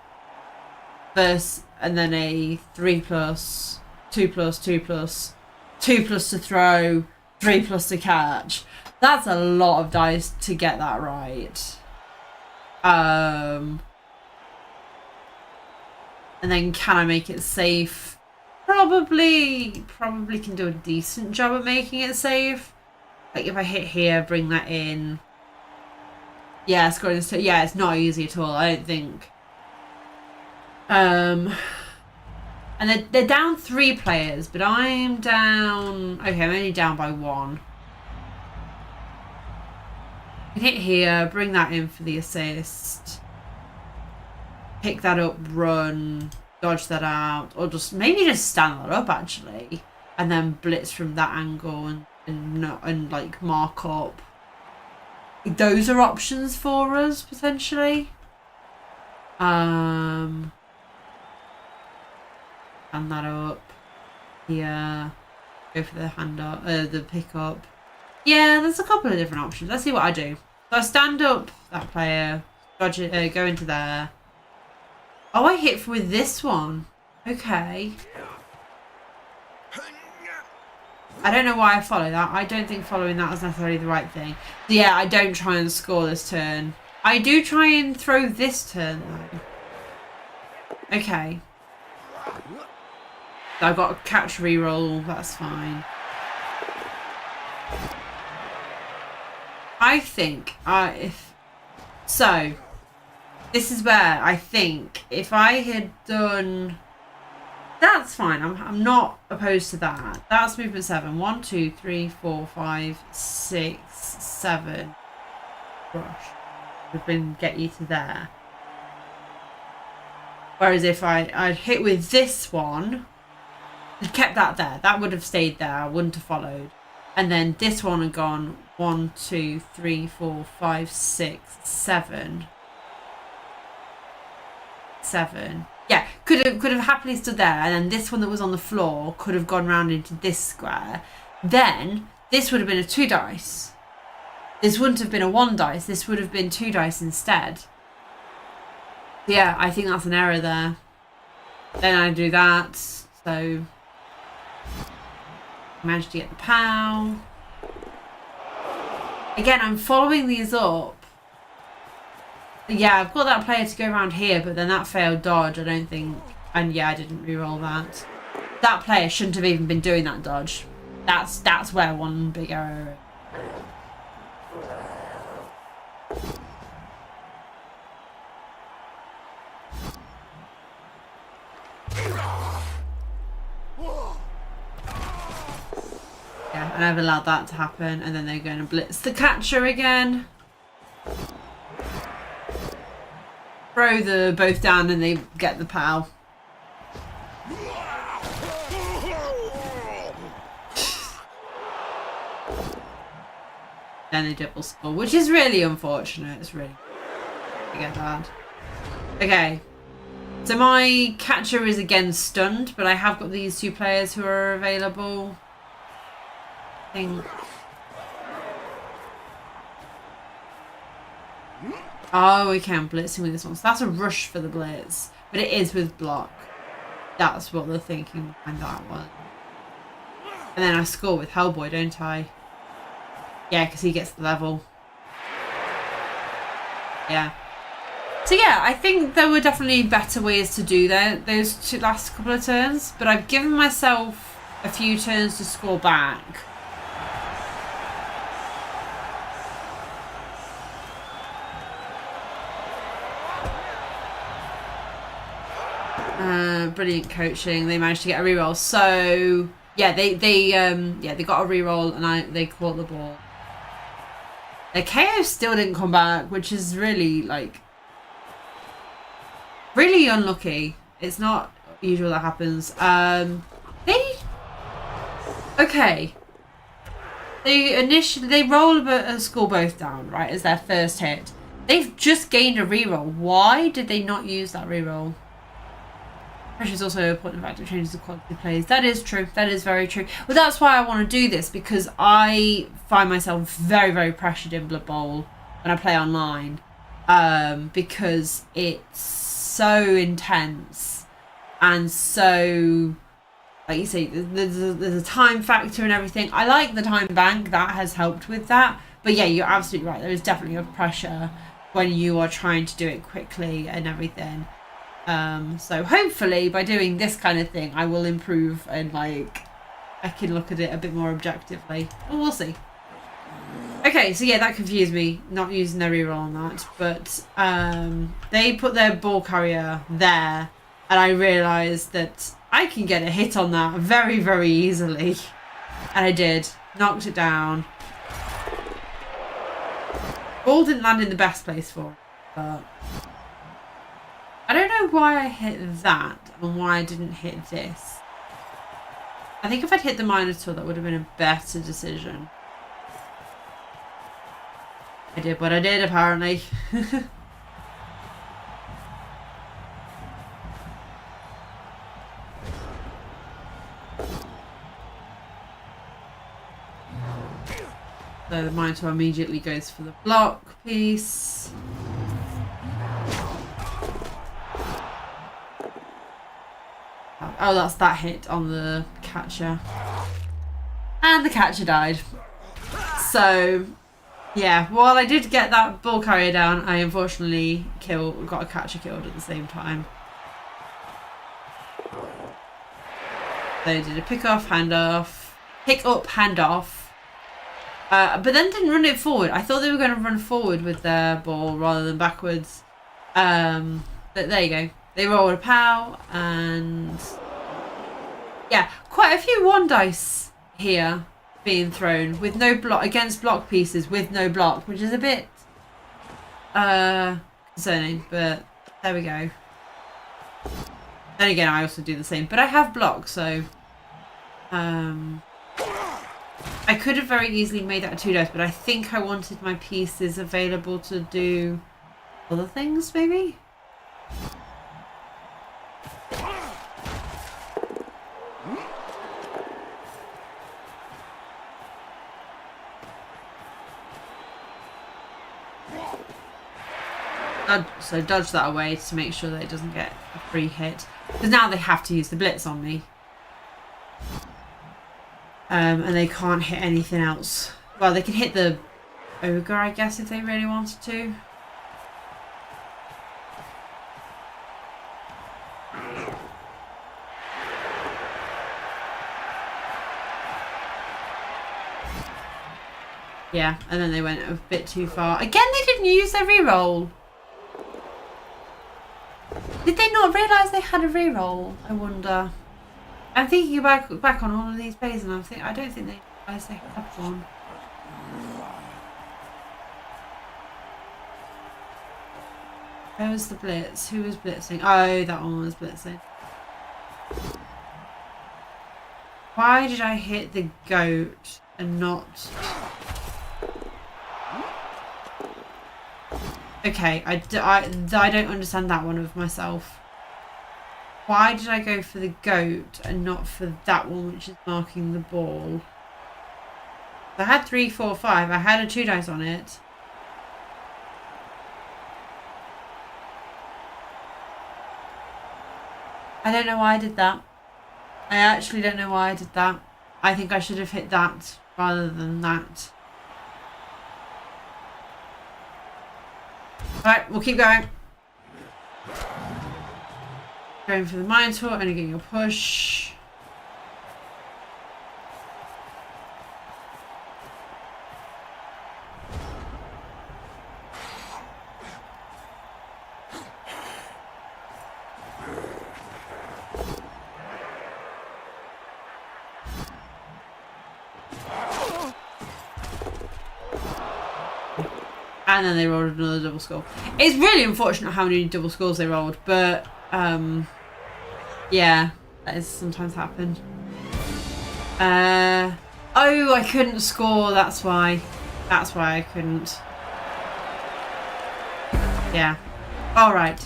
first, and then a 3+, 2+, 2+, 2+ to throw, 3+ to catch. That's a lot of dice to get that right. And then can I make it safe? Probably can do a decent job at making it safe. Like if I hit here, bring that in. Yeah, scoring this. Yeah, it's not easy at all. I don't think. And they're down 3 players, but I'm down. Okay, I'm only down by 1. I can hit here, bring that in for the assist. Pick that up, run, dodge that out, or maybe just stand that up actually, and then blitz from that angle and like mark up. Those are options for us potentially. Stand that up. Here, go for the hand up, the pick up. Yeah, there's a couple of different options. Let's see what I do. So I stand up that player, dodge it, go into there. Oh, I hit with this one. Okay. I don't know why I follow that. I don't think following that is necessarily the right thing. So yeah, I don't try and score this turn. I do try and throw this turn though. Okay. So I've got a catch reroll. That's fine. I think this is where I think if I had done, that's fine. I'm not opposed to that. That's movement 7. 1, 2, 3, 4, 5, 6, 7. Rush would been get you to there. Whereas if I'd hit with this one, I'd kept that there. That would have stayed there. I wouldn't have followed. And then this one had gone 1, 2, 3, 4, 5, 6, 7. 7. Yeah, could have happily stood there, and then this one that was on the floor could have gone round into this square. Then this would have been a 2 dice. This wouldn't have been a 1 dice. This would have been 2 dice instead. Yeah, I think that's an error there. Then I do that. So managed to get the POW. Again, I'm following these up. Yeah, I've got that player to go around here, but then that failed dodge, I don't think. And yeah, I didn't reroll that. That player shouldn't have even been doing that dodge. That's where one big error is. Yeah, and I've allowed that to happen, and then they're going to blitz the catcher again. Throw the both down and they get the POW. Then they double score, which is really unfortunate. It's really I get that. Okay. So my catcher is again stunned, but I have got these 2 players who are available. I think. Oh, okay, I'm blitzing with this one. So that's a rush for the blitz, but it is with block. That's what they're thinking behind that one. And then I score with Hellboy, don't I? Yeah, because he gets the level. Yeah. So yeah, I think there were definitely better ways to do that those last couple of turns, but I've given myself a few turns to score back. Brilliant coaching. They managed to get a reroll. So yeah, they got a reroll and they caught the ball. The KO still didn't come back, which is really really unlucky. It's not usual that happens. They roll a skull both down, right, as their first hit. They've just gained a reroll. Why did they not use that reroll? Pressure is also a important factor that changes the quality of plays. That is true. That is very true. Well, that's why I want to do this, because I find myself very, very pressured in Blood Bowl when I play online, because it's so intense and so, like you say, there's a time factor and everything. I like the time bank. That has helped with that. But yeah, you're absolutely right. There is definitely a pressure when you are trying to do it quickly and everything. So hopefully by doing this kind of thing, I will improve and I can look at it a bit more objectively. Well, we'll see. Okay, so yeah, that confused me, not using their reroll on that. But they put their ball carrier there, and I realised that I can get a hit on that very, very easily. And I did. Knocked it down. Ball didn't land in the best place for it, but I don't know why I hit that and why I didn't hit this. I think if I'd hit the Minotaur, that would have been a better decision. I did what I did, apparently. So the Minotaur immediately goes for the block piece. Oh, that's that hit on the catcher. And the catcher died. So, yeah, while I did get that ball carrier down, I unfortunately got a catcher killed at the same time. They did a pick up, handoff. But then didn't run it forward. I thought they were going to run forward with their ball rather than backwards. But there you go. They rolled a POW, and yeah, quite a few 1 dice here being thrown with no block against block pieces with no block, which is a bit concerning, but there we go. Then again, I also do the same, but I have block, so I could have very easily made that a 2 dice, but I think I wanted my pieces available to do other things, maybe. So dodge that away to make sure that it doesn't get a free hit. Because now they have to use the blitz on me. And they can't hit anything else. Well, they can hit the ogre, I guess, if they really wanted to. Yeah, and then they went a bit too far. Again, they didn't use their reroll. Did they not realise they had a reroll? I wonder. I'm thinking back on all of these plays, and I don't think they realised they had one. Where was the blitz? Who was blitzing? Oh, that one was blitzing. Why did I hit the goat and not... Okay, I don't understand that one of myself. Why did I go for the goat and not for that one, which is marking the ball? I had 3, 4, 5. I had a 2 dice on it. I don't know why I did that. I actually don't know why I did that. I think I should have hit that rather than that. Alright, we'll keep going. Going for the Minotaur, only getting a push. And then they rolled another double skull. It's really unfortunate how many double skulls they rolled, but yeah, that has sometimes happened. Oh, I couldn't score. That's why. That's why I couldn't. Yeah. All right.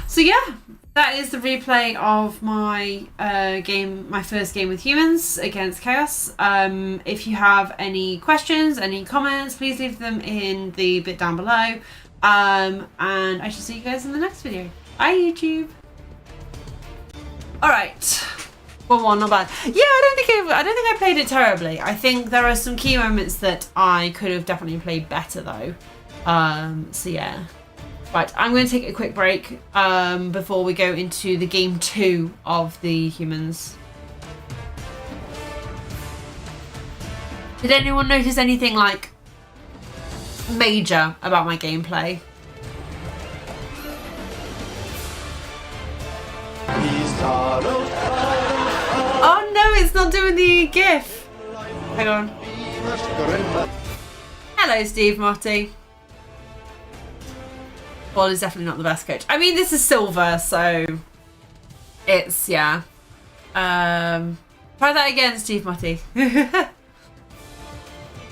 So yeah, that is the replay of my my first game with humans against Chaos. If you have any questions, any comments, please leave them in the bit down below. And I shall see you guys in the next video. Bye, YouTube. All right. 1-1, not bad. Yeah, I don't think I played it terribly. I think there are some key moments that I could have definitely played better though. So yeah. Right, I'm going to take a quick break before we go into the game 2 of the humans. Did anyone notice anything like major about my gameplay? Oh no, it's not doing the GIF. Hang on. Hello, Steve Motti. Paul is definitely not the best coach. I mean, this is silver, so it's, yeah. Try that again, Steve Motti.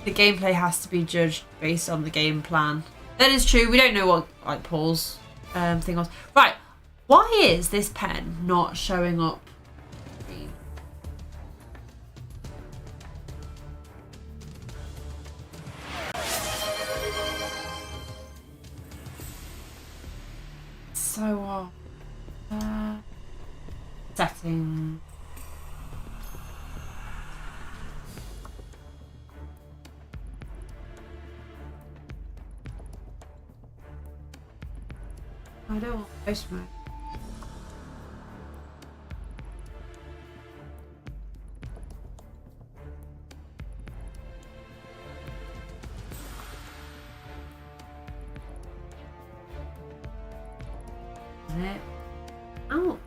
The gameplay has to be judged based on the game plan. That is true. We don't know what like Paul's thing was. Right. Why is this pen not showing up? So setting. I don't want ghost mode. It out.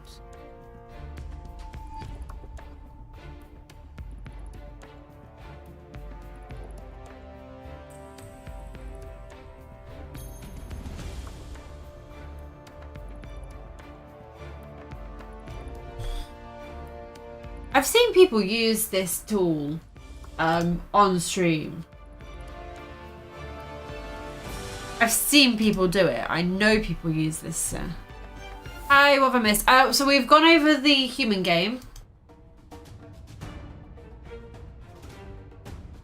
I've seen people use this tool on stream. I've seen people do it. I know people use this. Hi, what have I missed? So we've gone over the human game.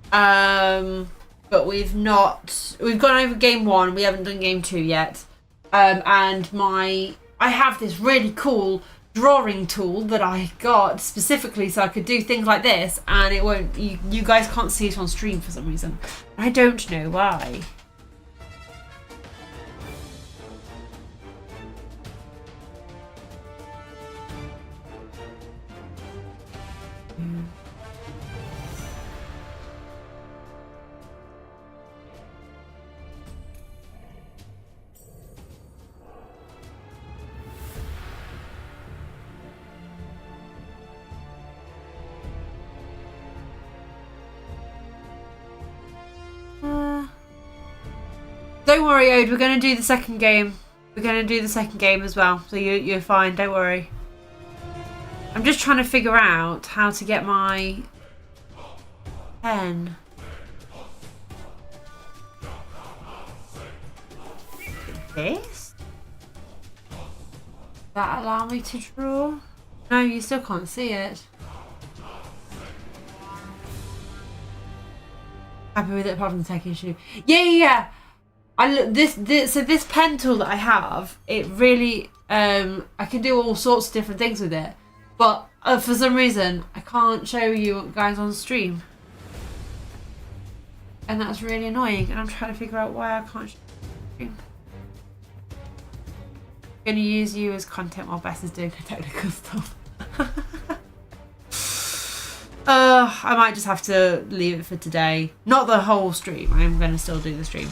But we've gone over game 1. We haven't done game 2 yet. And I have this really cool drawing tool that I got specifically so I could do things like this, and it won't. You guys can't see it on stream for some reason. I don't know why. Don't worry, Ode, we're going to do the second game. We're going to do the second game as well, so you're fine, don't worry. I'm just trying to figure out how to get my pen. This? That allow me to draw? No, you still can't see it. Happy with it apart from the tech issue. Yeah. So this pen tool that I have, it really I can do all sorts of different things with it, but for some reason I can't show you guys on stream, and that's really annoying. And I'm trying to figure out why I can't show you on stream. I'm gonna use you as content while Bess is doing her technical stuff. I might just have to leave it for today. Not the whole stream. I'm gonna still do the stream.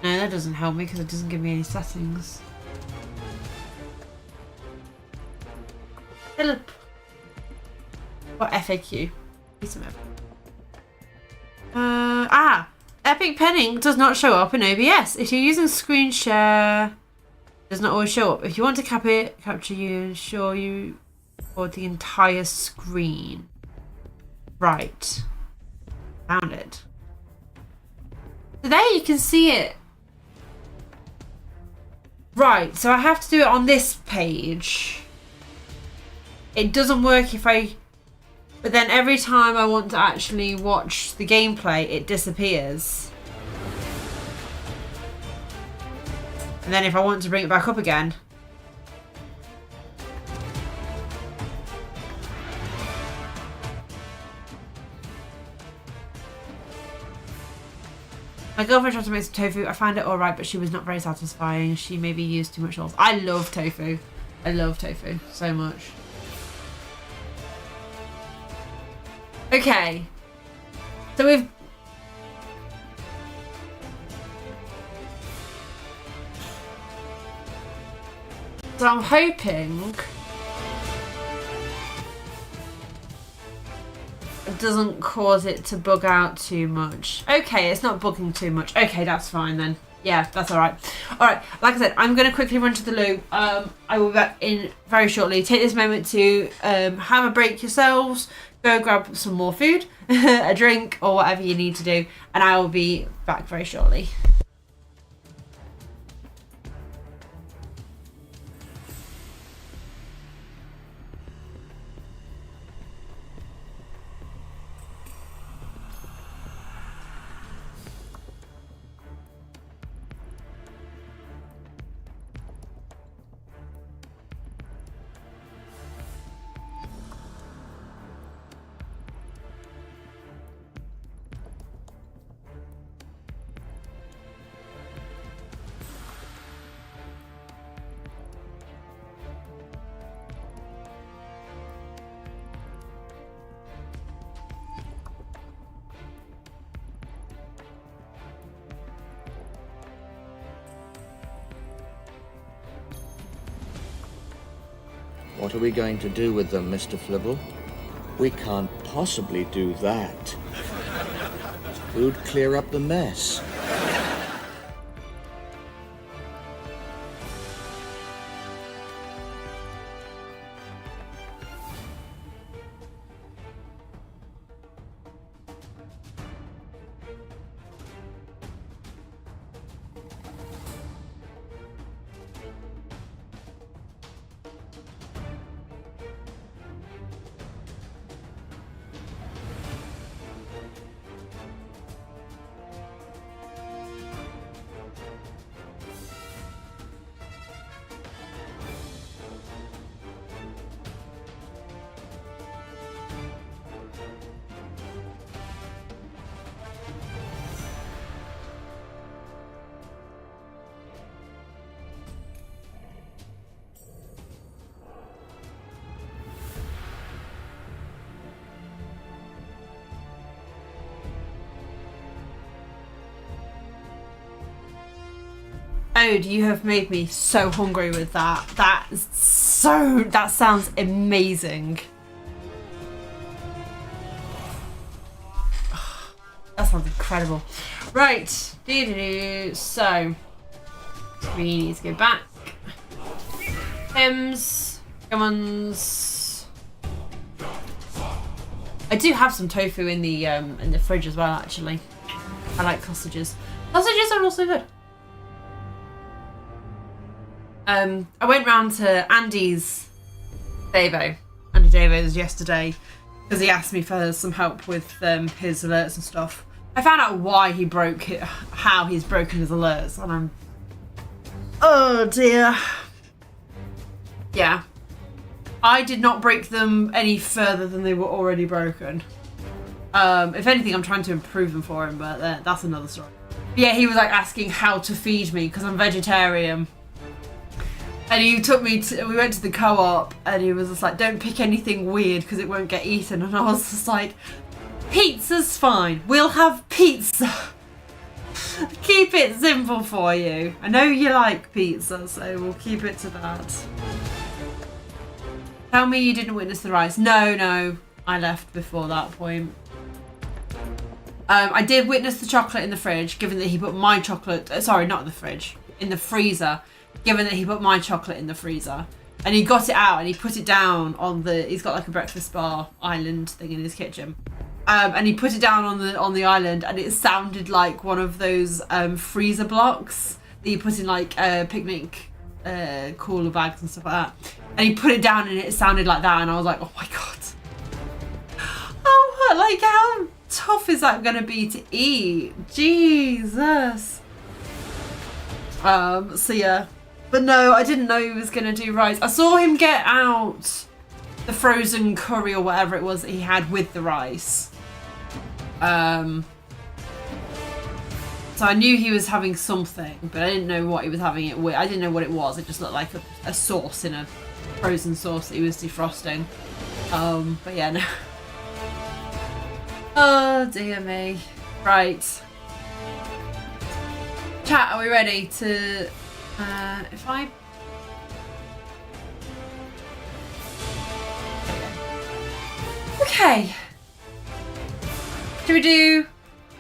No, that doesn't help me because it doesn't give me any settings. Philip. What FAQ? Epic penning does not show up in OBS. If you're using screen share, it does not always show up. If you want to capture, you ensure you record the entire screen. Right. Found it. So there you can see it. Right, so I have to do it on this page. It doesn't work if I... But then every time I want to actually watch the gameplay, it disappears. And then if I want to bring it back up again... My girlfriend tried to make some tofu. I found it alright, but she was not very satisfying. She maybe used too much oil. I love tofu. I love tofu so much. Okay. So we've... So I'm hoping... it doesn't cause it to bug out too much. Okay, it's not bugging too much. Okay, that's fine then. Yeah, that's alright. Alright, like I said, I'm going to quickly run to the loo. I will be back in very shortly. Take this moment to have a break yourselves. Go grab some more food, a drink, or whatever you need to do. And I will be back very shortly. What are we going to do with them, Mr. Flibble? We can't possibly do that. Who'd clear up the mess? Ode, you have made me so hungry with that. That sounds amazing. That sounds incredible. Right. So we need to go back. Commons. I do have some tofu in the fridge as well, actually. I like sausages. Sausages are also good. I went round to Andy's Davo. Andy Davo's yesterday because he asked me for some help with his alerts and stuff. I found out why he broke it, how he's broken his alerts, and I'm... oh dear. Yeah. I did not break them any further than they were already broken. If anything, I'm trying to improve them for him, but that's another story. Yeah, he was like asking how to feed me because I'm vegetarian. And he took me to, we went to the co-op and he was just like, don't pick anything weird because it won't get eaten. And I was just like, pizza's fine. We'll have pizza. Keep it simple for you. I know you like pizza, so we'll keep it to that. Tell me you didn't witness the rise. No, I left before that point. I did witness the chocolate in the fridge, given that he put my chocolate... sorry, not in the fridge. In the freezer, given that he put my chocolate in the freezer. And he got it out and he put it down on the... He's got like a breakfast bar island thing in his kitchen. And he put it down on the island, and it sounded like one of those freezer blocks that you put in like picnic cooler bags and stuff like that. And he put it down and it sounded like that, and I was like, oh my god. Oh, like how tough is that gonna be to eat? Jesus. So yeah. But no, I didn't know he was gonna do rice. I saw him get out the frozen curry or whatever it was that he had with the rice. So I knew he was having something, but I didn't know what he was having it with. I didn't know what it was. It just looked like a sauce in a frozen sauce that he was defrosting. But yeah, no. Oh dear me. Right. Chat, are we ready to if I okay. Should we do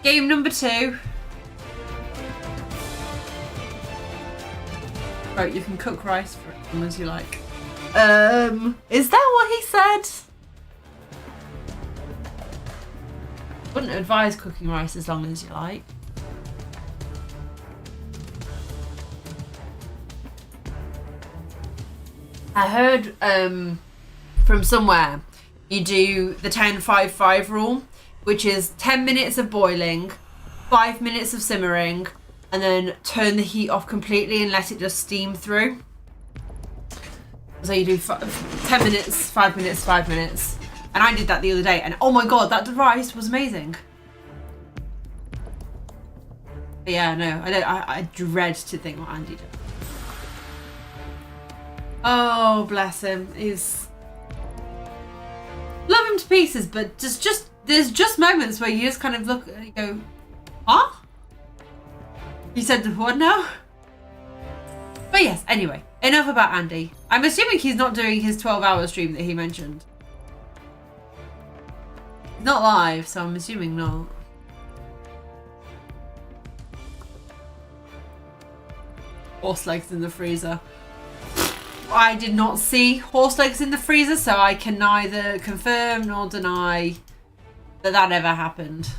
game number 2? Right, you can cook rice for as long as you like. Is that what he said? Wouldn't advise cooking rice as long as you like. I heard from somewhere you do the 10-5-5 rule, which is 10 minutes of boiling, 5 minutes of simmering, and then turn the heat off completely and let it just steam through. So you do 10 minutes, 5 minutes, 5 minutes. And I did that the other day, and oh my god, that rice was amazing. But yeah, no, I dread to think what Andy did. Oh, bless him. He's... Love him to pieces, but there's just moments where you just kind of look and you go, huh? You said the what now? But yes, anyway, enough about Andy. I'm assuming he's not doing his 12-hour stream that he mentioned. He's not live, so I'm assuming not. Horse legs in the freezer. I did not see horse legs in the freezer, so I can neither confirm nor deny that ever happened.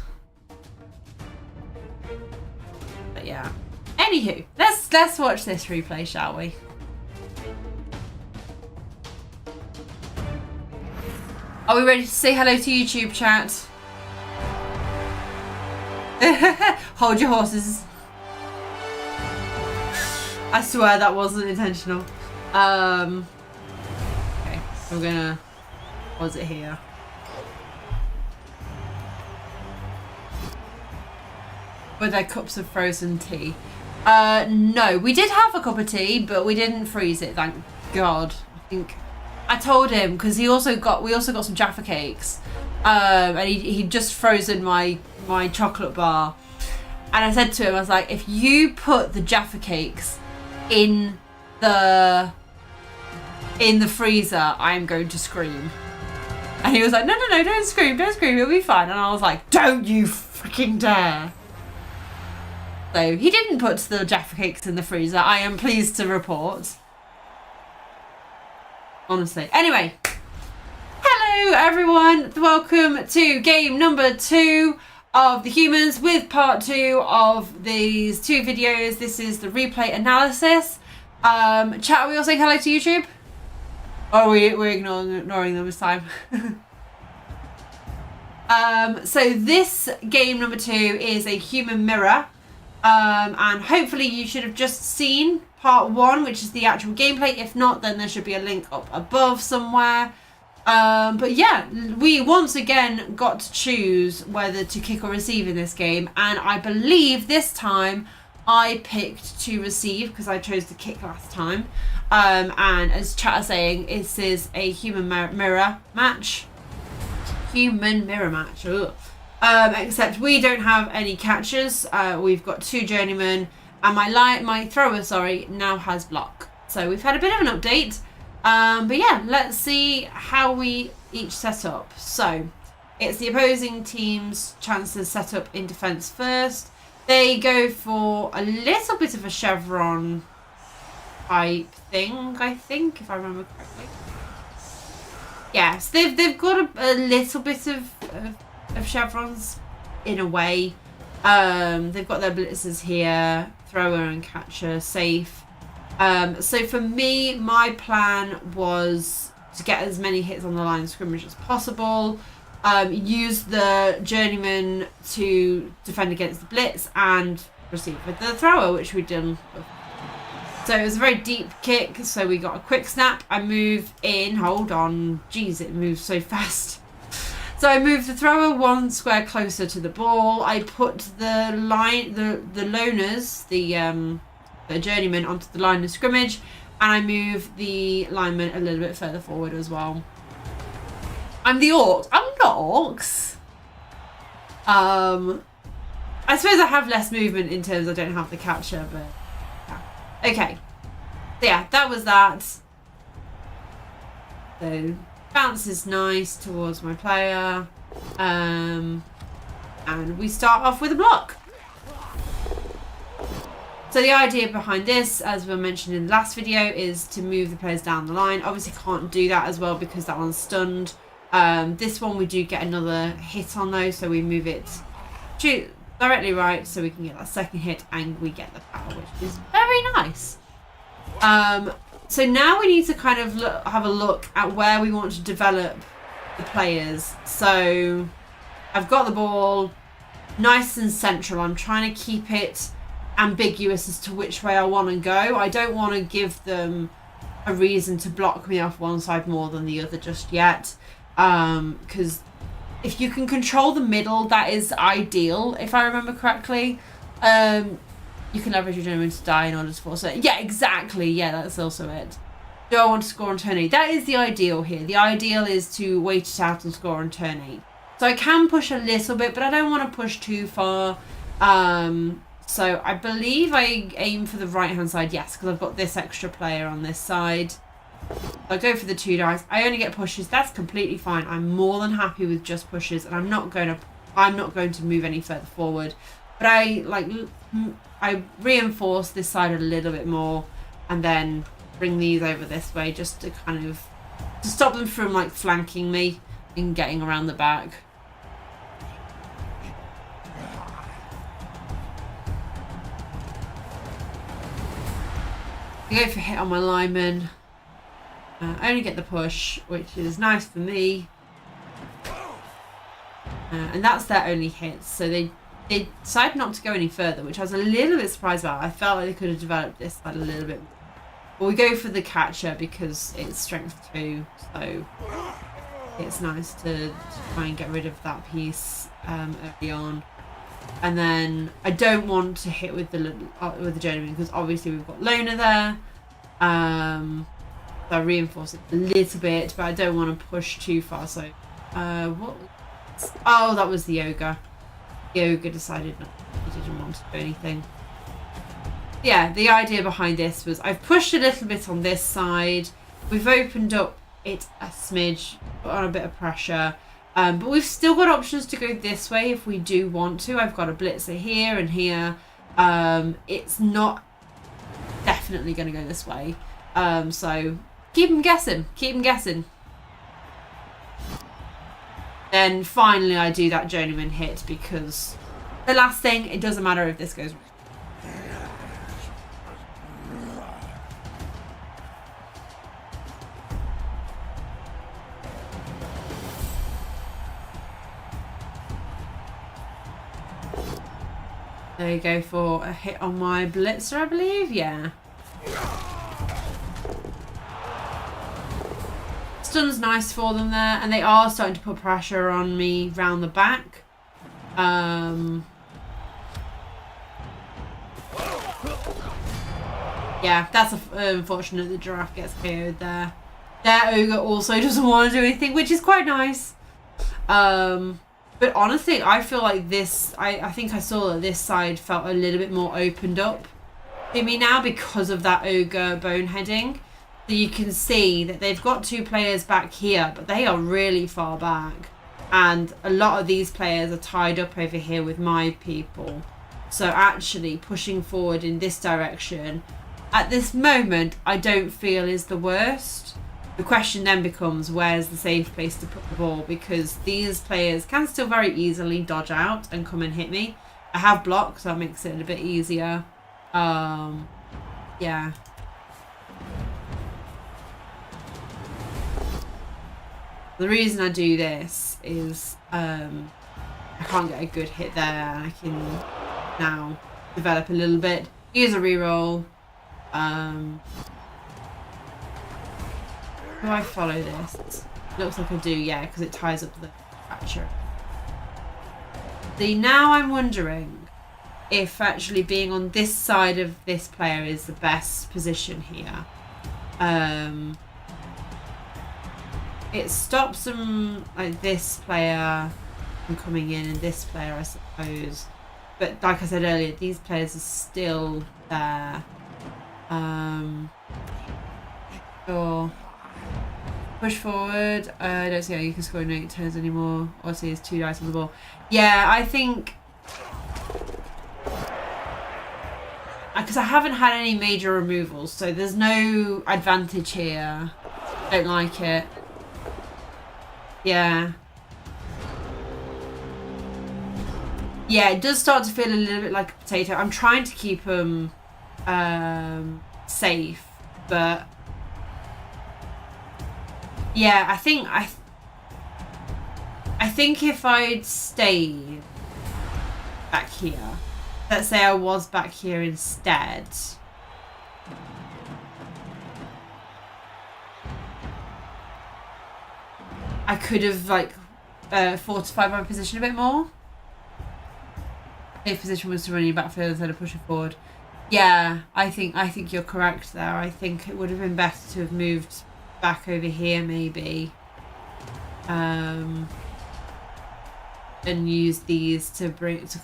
But yeah. Anywho, let's watch this replay, shall we? Are we ready to say hello to YouTube chat? Hold your horses. I swear that wasn't intentional. Okay, I'm gonna... Was it here? Were there cups of frozen tea? No, we did have a cup of tea, but we didn't freeze it, thank God. I think I told him, because we also got some Jaffa cakes, and he'd just frozen my chocolate bar, and I said to him, I was like, if you put the Jaffa cakes in the freezer, I am going to scream. And he was like, no, don't scream, it'll be fine. And I was like, don't you freaking dare. So he didn't put the Jaffa cakes in the freezer, I am pleased to report. Honestly. Anyway, hello everyone, welcome to game number 2 of The Humans with part 2 of these 2 videos. This is the replay analysis. Chat, are we all saying hello to YouTube? Oh, we're ignoring them this time. So this game number 2 is a human mirror. And hopefully you should have just seen part 1, which is the actual gameplay. If not, then there should be a link up above somewhere. But yeah, we once again got to choose whether to kick or receive in this game. And I believe this time I picked to receive because I chose to kick last time. And as chat is saying, this is a human mirror match. Human mirror match. Ugh. Except we don't have any catchers. We've got 2 journeymen, and my thrower, sorry, now has block. So we've had a bit of an update. But yeah, let's see how we each set up. So it's the opposing team's chances set up in defense first. They go for a little bit of a chevron type thing, I think, if I remember correctly. Yes, they've got a little bit of chevrons in a way. They've got their blitzers here, thrower and catcher safe. So for me, my plan was to get as many hits on the line of scrimmage as possible. Use the journeyman to defend against the blitz and receive with the thrower, which we've done before. So it was a very deep kick, so we got a quick snap. I move in, hold on, jeez, it moves so fast. So I moved the thrower 1 square closer to the ball. I put the loners, the journeyman, onto the line of scrimmage, and I moved the lineman a little bit further forward as well. I'm the orcs. I'm not orcs. I suppose I have less movement in terms I don't have the catcher, but yeah. Okay. So yeah, that was that. So bounce is nice towards my player. And we start off with a block. So the idea behind this, as we mentioned in the last video, is to move the players down the line. Obviously can't do that as well because that one's stunned. This one we do get another hit on though, so we move it directly right so we can get that second hit and we get the power, which is very nice. So now we need to kind of have a look at where we want to develop the players. So I've got the ball nice and central. I'm trying to keep it ambiguous as to which way I want to go. I don't want to give them a reason to block me off one side more than the other just yet. Because if you can control the middle, that is ideal, if I remember correctly. You can leverage your journeyman to die in order to force it. Yeah, exactly. Yeah, that's also it. Do I want to score on turn 8? That is the ideal here. The ideal is to wait it out and score on turn 8. So I can push a little bit, but I don't want to push too far. So I believe I aim for the right-hand side, yes, because I've got this extra player on this side. I go for the 2 dice. I only get pushes. That's completely fine. I'm more than happy with just pushes, and I'm not going to move any further forward. But I reinforce this side a little bit more, and then bring these over this way just to kind of to stop them from like flanking me and getting around the back. I go for hit on my lineman. I only get the push, which is nice for me. And that's their only hit. So they decided not to go any further, which I was a little bit surprised about. I felt like they could have developed this side a little bit more. But we go for the catcher because it's strength 2. So it's nice to try and get rid of that piece early on. And then I don't want to hit with the journeyman because obviously we've got Loner there. So I reinforce it a little bit, but I don't want to push too far. So what? Oh, that was the ogre. The ogre decided he didn't want to do anything. Yeah, the idea behind this was I've pushed a little bit on this side. We've opened up it a smidge, put on a bit of pressure. But we've still got options to go this way if we do want to. I've got a blitzer here and here. It's not definitely going to go this way. So keep them guessing. Keep them guessing. Then finally I do that journeyman hit because the last thing, it doesn't matter if this goes wrong. There you go for a hit on my blitzer, I believe. Yeah. Stun's nice for them there, and they are starting to put pressure on me round the back. Yeah, that's unfortunate. The giraffe gets KO'd there. Their ogre also doesn't want to do anything, which is quite nice. But honestly, I feel like this, I think I saw that this side felt a little bit more opened up to me now because of that ogre boneheading. So you can see that they've got 2 players back here, but they are really far back. And a lot of these players are tied up over here with my people. So actually pushing forward in this direction, at this moment, I don't feel is the worst. The question then becomes, where's the safe place to put the ball? Because these players can still very easily dodge out and come and hit me. I have blocks, so that makes it a bit easier. Yeah. The reason I do this is I can't get a good hit there. I can now develop a little bit. Use a reroll. Do I follow this? Looks like I do, yeah, because it ties up the fracture. See, now I'm wondering if actually being on this side of this player is the best position here. It stops them, like this player from coming in and this player, I suppose. But like I said earlier, these players are still there. Sure. Push forward. I don't see how you can score in 8 turns anymore. Obviously, there's 2 dice on the ball. Yeah, I think... Because I haven't had any major removals, so there's no advantage here. Don't like it. Yeah. Yeah, it does start to feel a little bit like a potato. I'm trying to keep them safe, but... Yeah, I think if I'd stayed back here, let's say I was back here instead, I could have like fortified my position a bit more. If position was to run you backfield instead of pushing forward. Yeah, I think you're correct there. I think it would have been better to have moved back over here maybe, and use these to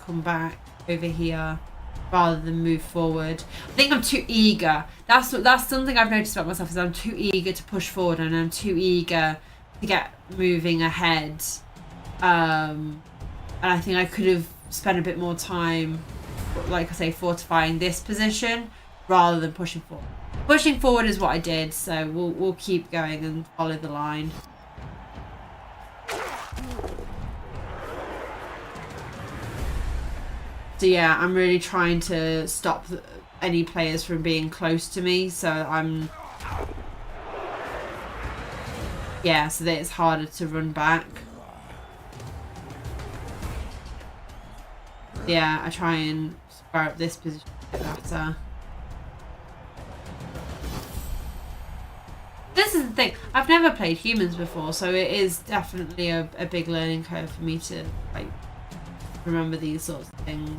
come back over here rather than move forward. I think I'm too eager. That's something I've noticed about myself, is I'm too eager to push forward and I'm too eager to get moving ahead. And I think I could have spent a bit more time, like I say, fortifying this position rather than pushing forward. Pushing forward is what I did, so we'll keep going and follow the line. So yeah, I'm really trying to stop any players from being close to me, so I'm... Yeah, so that it's harder to run back. Yeah, I try and square up this position a bit better. This is the thing, I've never played humans before, so it is definitely a big learning curve for me to like remember these sorts of things.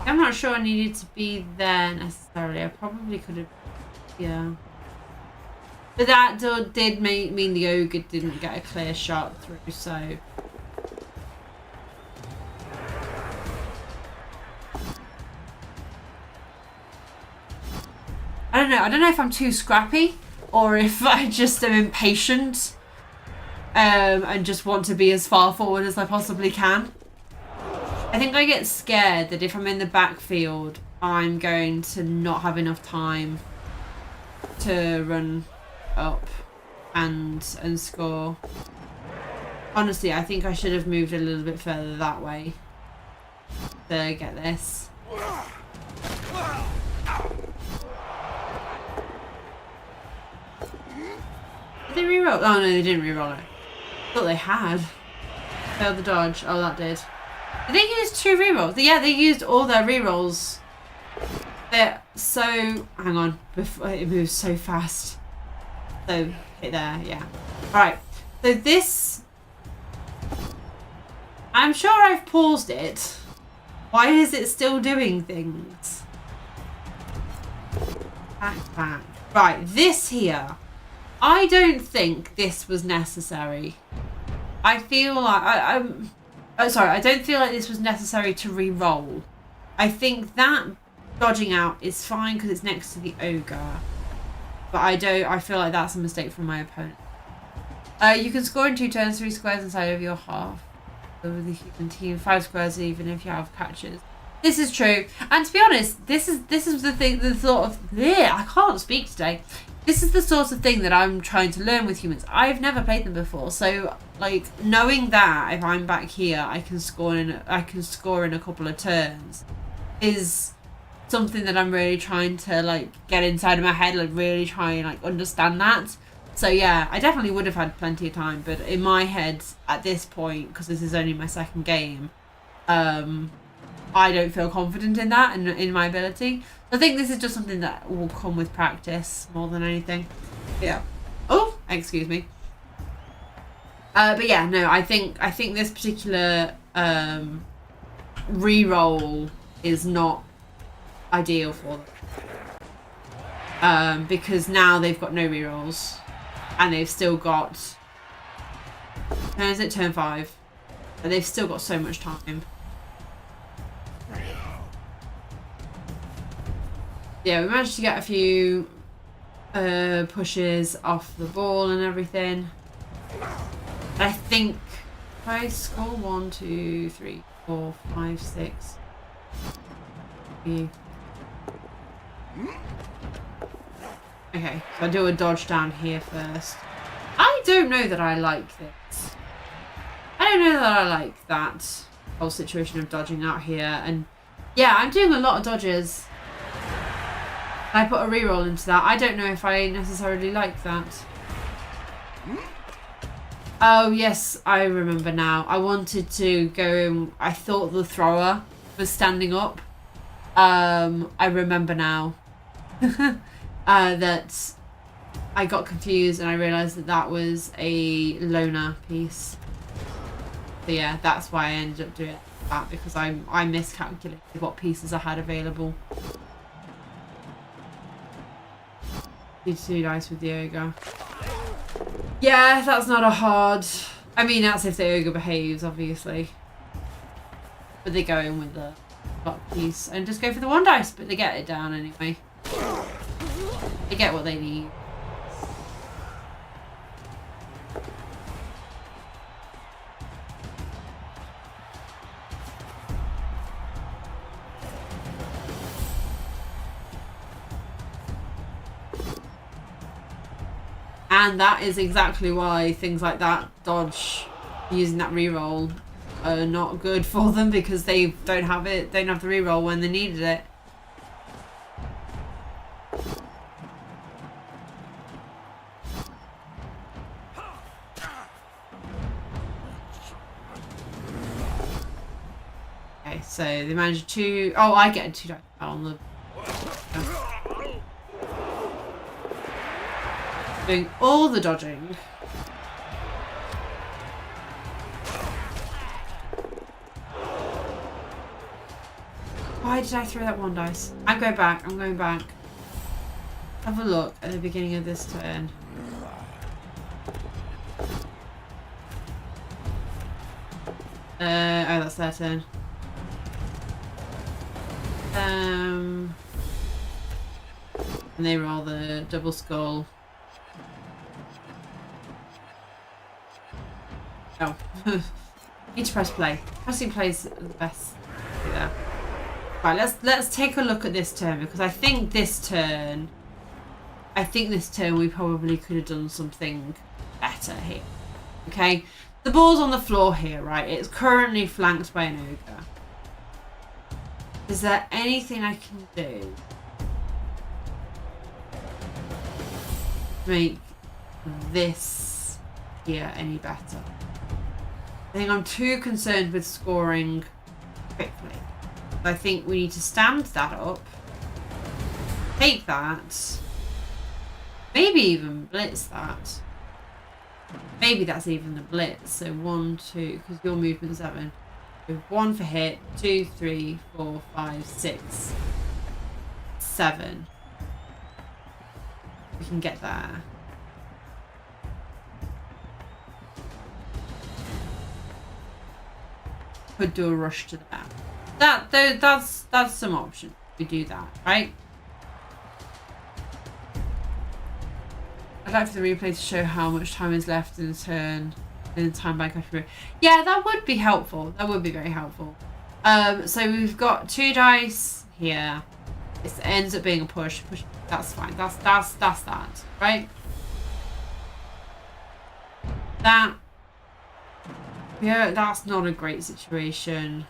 I'm not sure I needed to be there necessarily. I probably could have, yeah. But that did mean the ogre didn't get a clear shot through, so... I don't know. I don't know if I'm too scrappy or if I just am impatient and just want to be as far forward as I possibly can. I think I get scared that if I'm in the backfield, I'm going to not have enough time to run up and score. Honestly, I think I should have moved a little bit further that way to get this. Did they reroll? Oh no, they didn't reroll it. I thought they had. Failed the dodge. Oh, that did. Did they use 2 rerolls? Yeah, they used all their rerolls. They're so... Hang on. Before it moves so fast. So, hit there, yeah. Alright. So this... I'm sure I've paused it. Why is it still doing things? Back. Right, this here. I don't think this was necessary. I feel like I don't feel like this was necessary to re-roll. I think that dodging out is fine because it's next to the ogre. But I feel like that's a mistake from my opponent. You can score in 2 turns, 3 squares inside of your half. With the human team, 5 squares even if you have catches. This is true. And to be honest, this is the thing, the sort of, I can't speak today. This is the sort of thing that I'm trying to learn with humans. I've never played them before, so like knowing that if I'm back here, I can score in a couple of turns, is something that I'm really trying to like get inside of my head, like really try and like understand that. So yeah, I definitely would have had plenty of time, but in my head at this point, because this is only my second game, I don't feel confident in that and in my ability. I think this is just something that will come with practice more than anything. Yeah. Oh, excuse me. But yeah, no, I think this particular re-roll is not ideal for them. Because now they've got no re-rolls. And they've still got... Is it turn 5? But they've still got so much time. Yeah, we managed to get a few pushes off the ball and everything. I think if I score 1, 2, 3, 4, 5, 6. Okay, so I do a dodge down here first. I don't know that I like this. I don't know that I like that whole situation of dodging out here. And yeah, I'm doing a lot of dodges. I put a reroll into that. I don't know if I necessarily like that. Oh, yes, I remember now. I wanted to go... I thought the thrower was standing up. I remember now. That I got confused and I realised that that was a loner piece. So yeah, that's why I ended up doing that, because I miscalculated what pieces I had available. Need 2 dice with the ogre. Yeah, that's not a hard... I mean, that's if the ogre behaves, obviously. But they go in with the block piece and just go for the 1 dice, but they get it down anyway. They get what they need. And that is exactly why things like that, dodge, using that reroll, are not good for them, because they don't have the reroll when they needed it. Okay, so they managed to... Oh, I get a 2 dice on the... Doing all the dodging. Why did I throw that 1 dice? I'm going back. I'm going back. Have a look at the beginning of this turn. Oh, that's their turn. And they roll the double skull. Oh. Need to press play. Pressing play is the best. Yeah. Right, let's take a look at this turn, because I think this turn we probably could have done something better here. Okay? The ball's on the floor here, right? It's currently flanked by an ogre. Is there anything I can do to make this here any better? I think I'm too concerned with scoring quickly. I think we need to stand that up, take that, maybe even blitz that. Maybe that's even the blitz. So 1, 2, because your movement 7. So 1 for hit, 2, 3, 4, 5, 6, 7. We can get there. Could do a rush to the back. That's some option. We do that, right? I'd like for the replay to show how much time is left in the turn in the time bank after. Yeah, that would be helpful. That would be very helpful. So we've got 2 dice here. It ends up being a push. That's fine. That's that, right? That. Yeah, that's not a great situation.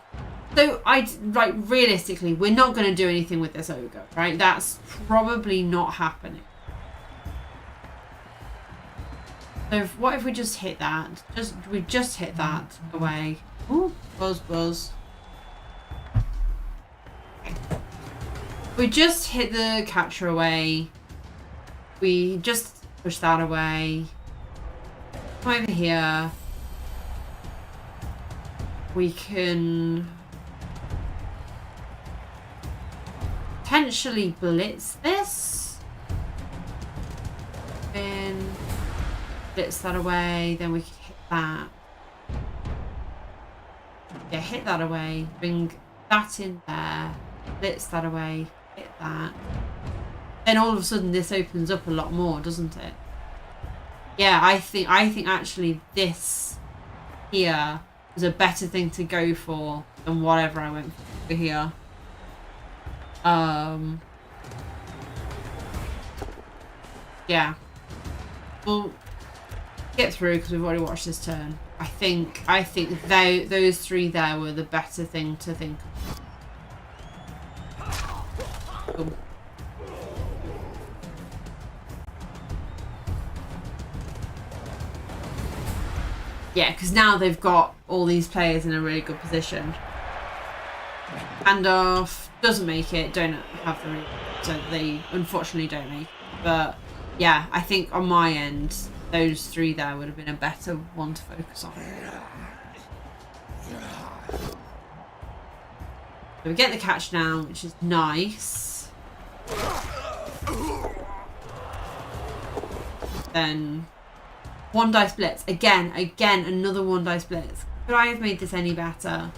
So realistically, we're not going to do anything with this ogre, right? That's probably not happening. So what if we just hit that? We just hit that away. Ooh, buzz. Okay. We just hit the catcher away. We just push that away. Come over here. We can potentially blitz this. Then blitz that away. Then we can hit that. Yeah, hit that away. Bring that in there. Blitz that away. Hit that. Then all of a sudden this opens up a lot more, doesn't it? Yeah, I think actually this here was a better thing to go for than whatever I went for here. Yeah. We'll get through because we've already watched this turn. I think those 3 there were the better thing to think of. Cool. Yeah, because now they've got all these players in a really good position. Handoff doesn't make it, don't have the... So they unfortunately don't make it. But yeah, I think on my end, those 3 there would have been a better one to focus on. So we get the catch now, which is nice. Then... 1 dice blitz. Again, another 1 dice blitz. Could I have made this any better?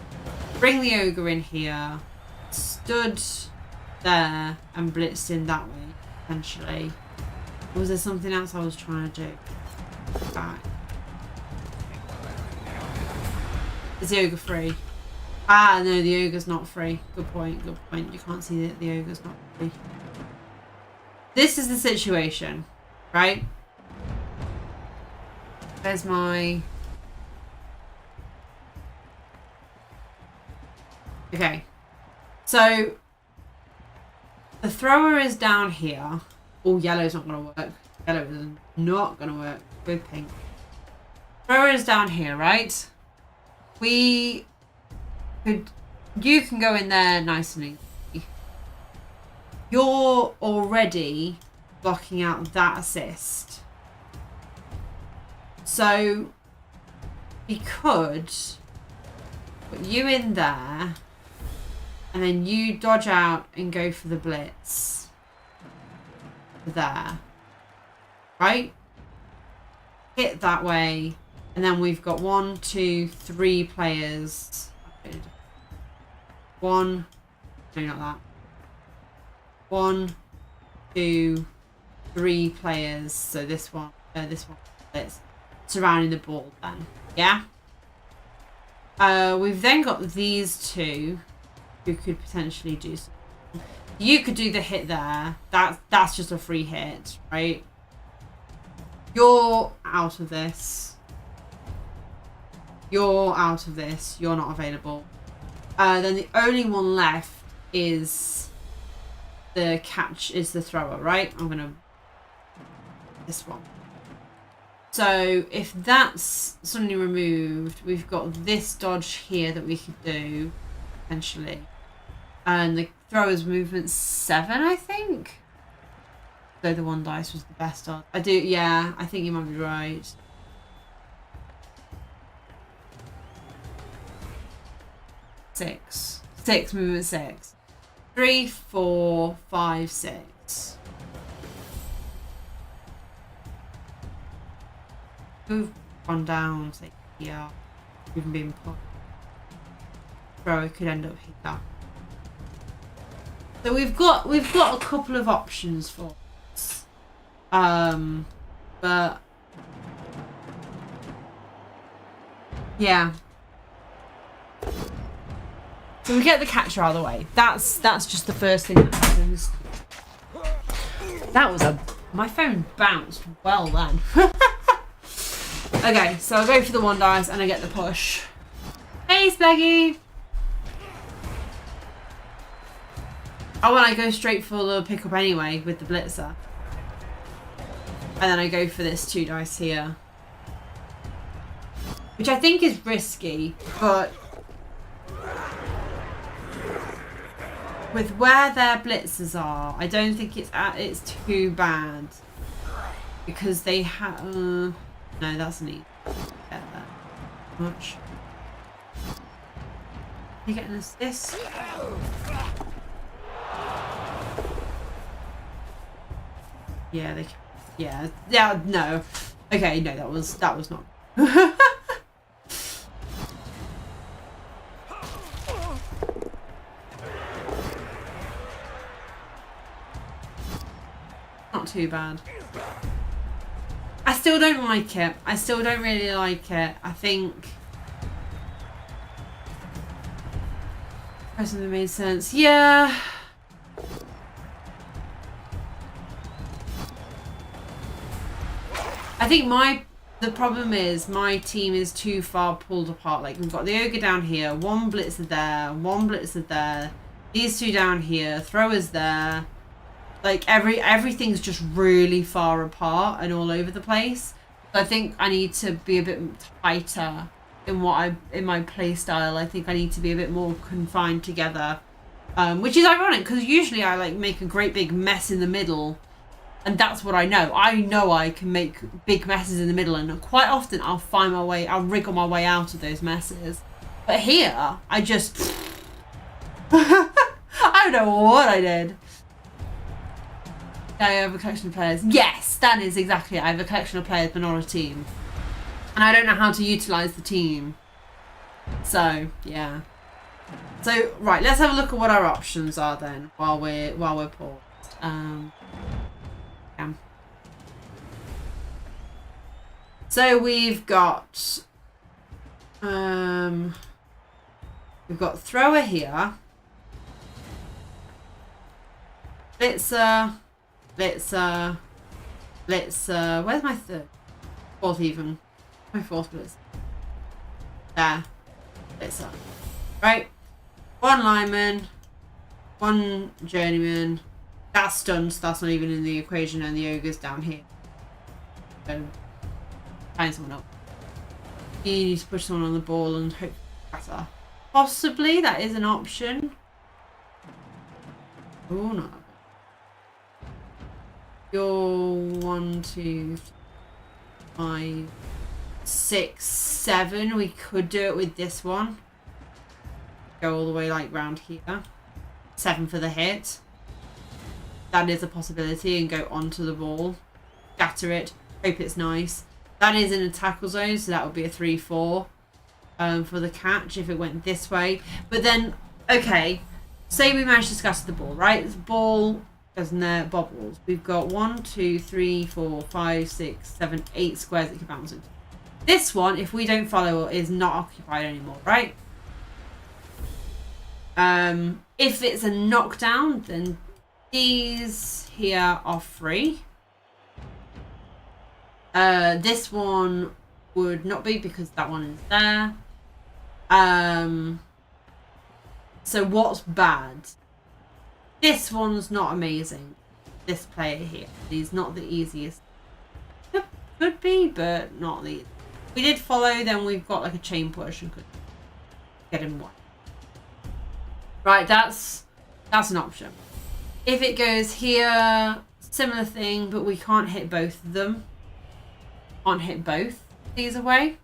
Bring the ogre in here. Stood there and blitzed in that way, potentially. Or was there something else I was trying to do? Back. Is the ogre free? Ah, no, the ogre's not free. Good point. You can't see that the ogre's not free. This is the situation, right? There's my... Okay. So, the thrower is down here. Oh, yellow's not going to work. Yellow is not going to work with pink. Thrower is down here, right? You can go in there nice and easy. You're already blocking out that assist. So, we could put you in there, and then you dodge out and go for the blitz. There. Right? Hit that way, and then we've got 1, 2, 3 players. 1, no, not that. 1, 2, 3 players. So this one, blitz. Surrounding the ball then. Yeah? We've then got these 2 who could potentially do something. You could do the hit there. That's just a free hit, right? You're out of this. You're out of this. You're not available. Then the only one left is the thrower, right? I'm gonna... This one. So if that's suddenly removed, we've got this dodge here that we could do, potentially. And the thrower's movement 7, I think? Though the 1 dice was the best dodge. I think you might be right. 6. 6, movement 6. 3, 4, 5, 6. Move on down, say here. Even being put. Thrower could end up here. So we've got a couple of options for us. But yeah. So we get the catcher out of the way. That's just the first thing that happens. That was my phone bounced well then. Okay, so I go for the 1 dice and I get the push. Hey, Speggy! Oh, well, I go straight for the pickup anyway with the blitzer. And then I go for this 2 dice here. Which I think is risky, but with where their blitzers are, I don't think it's too bad. Because they have... no, that's neat. Get that much. You getting us this? Yeah, they. Yeah. No. Okay, no, that was not. Not too bad. I still don't like it. I still don't really like it. I think hasn't made sense. Yeah. I think the problem is my team is too far pulled apart. Like, we've got the ogre down here, 1 blitzer there, 1 blitzer there, these 2 down here, throwers there. Like, everything's just really far apart and all over the place. So I think I need to be a bit tighter in my play style. I think I need to be a bit more confined together, which is ironic because usually I like make a great big mess in the middle. And that's what I know. I know I can make big messes in the middle, and quite often I'll wriggle my way out of those messes. But here, I just... I don't know what I did. I have a collection of players. Yes, that is exactly it. I have a collection of players, but not a team. And I don't know how to utilise the team. So, yeah. So, right, let's have a look at what our options are then, while we're paused. So we've got thrower here, blitzer, where's my 4th even? My 4th blitzer. There, blitzer. Right, 1 lineman, 1 journeyman. That's stunned, so that's not even in the equation, and the ogre's down here. So find someone up. You need to push someone on the ball and hope better. Possibly that is an option. Oh no. You're 1, 2, 5, 6, 7. We could do it with this one. Go all the way like round here. 7 for the hit. That is a possibility, and go onto the ball. Scatter it. Hope it's nice. That is in a tackle zone, so that would be a 3-4 for the catch if it went this way. But then, okay, say we managed to scatter the ball, right? The ball doesn't there bobbles. We've got 1, 2, 3, 4, 5, 6, 7, 8 squares that can bounce into. This one, if we don't follow, is not occupied anymore, right? If it's a knockdown, then these here are free. This one would not be because that one is there. So what's bad? This one's not amazing. This player here. He's not the easiest. Could be, but not the easiest. If we did follow, then we've got like a chain push and could get him one. Right, that's an option. If it goes here, similar thing, but we can't hit both of them. Can't hit both these away.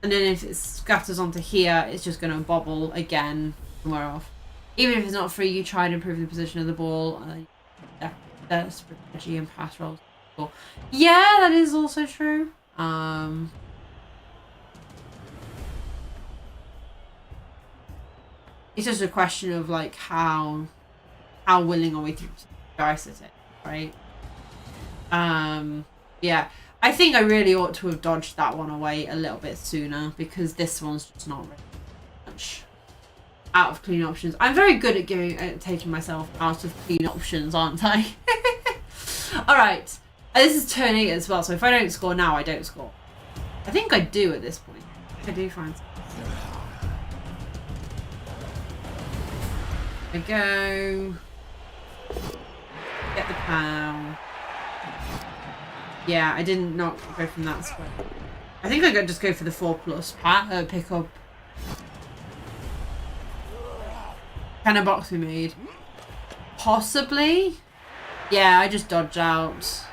And then if it scatters onto here, it's just going to bobble again somewhere off. Even if it's not free, you try to improve the position of the ball. That's strategy and pass rolls. Yeah, that is also true. It's just a question of like how willing are we to dice at it, right? Yeah. I think I really ought to have dodged that one away a little bit sooner, because this one's just not really much out of clean options. I'm very good at taking myself out of clean options, aren't I? Alright. This is turn 8 as well, so if I don't score now, I don't score. I think I do at this point. I do find something. There we go. Get the pound. Yeah, I didn't not go from that square. I think I could just go for the 4+ pick up. Kind of box we made. Possibly. Yeah, I just dodged out.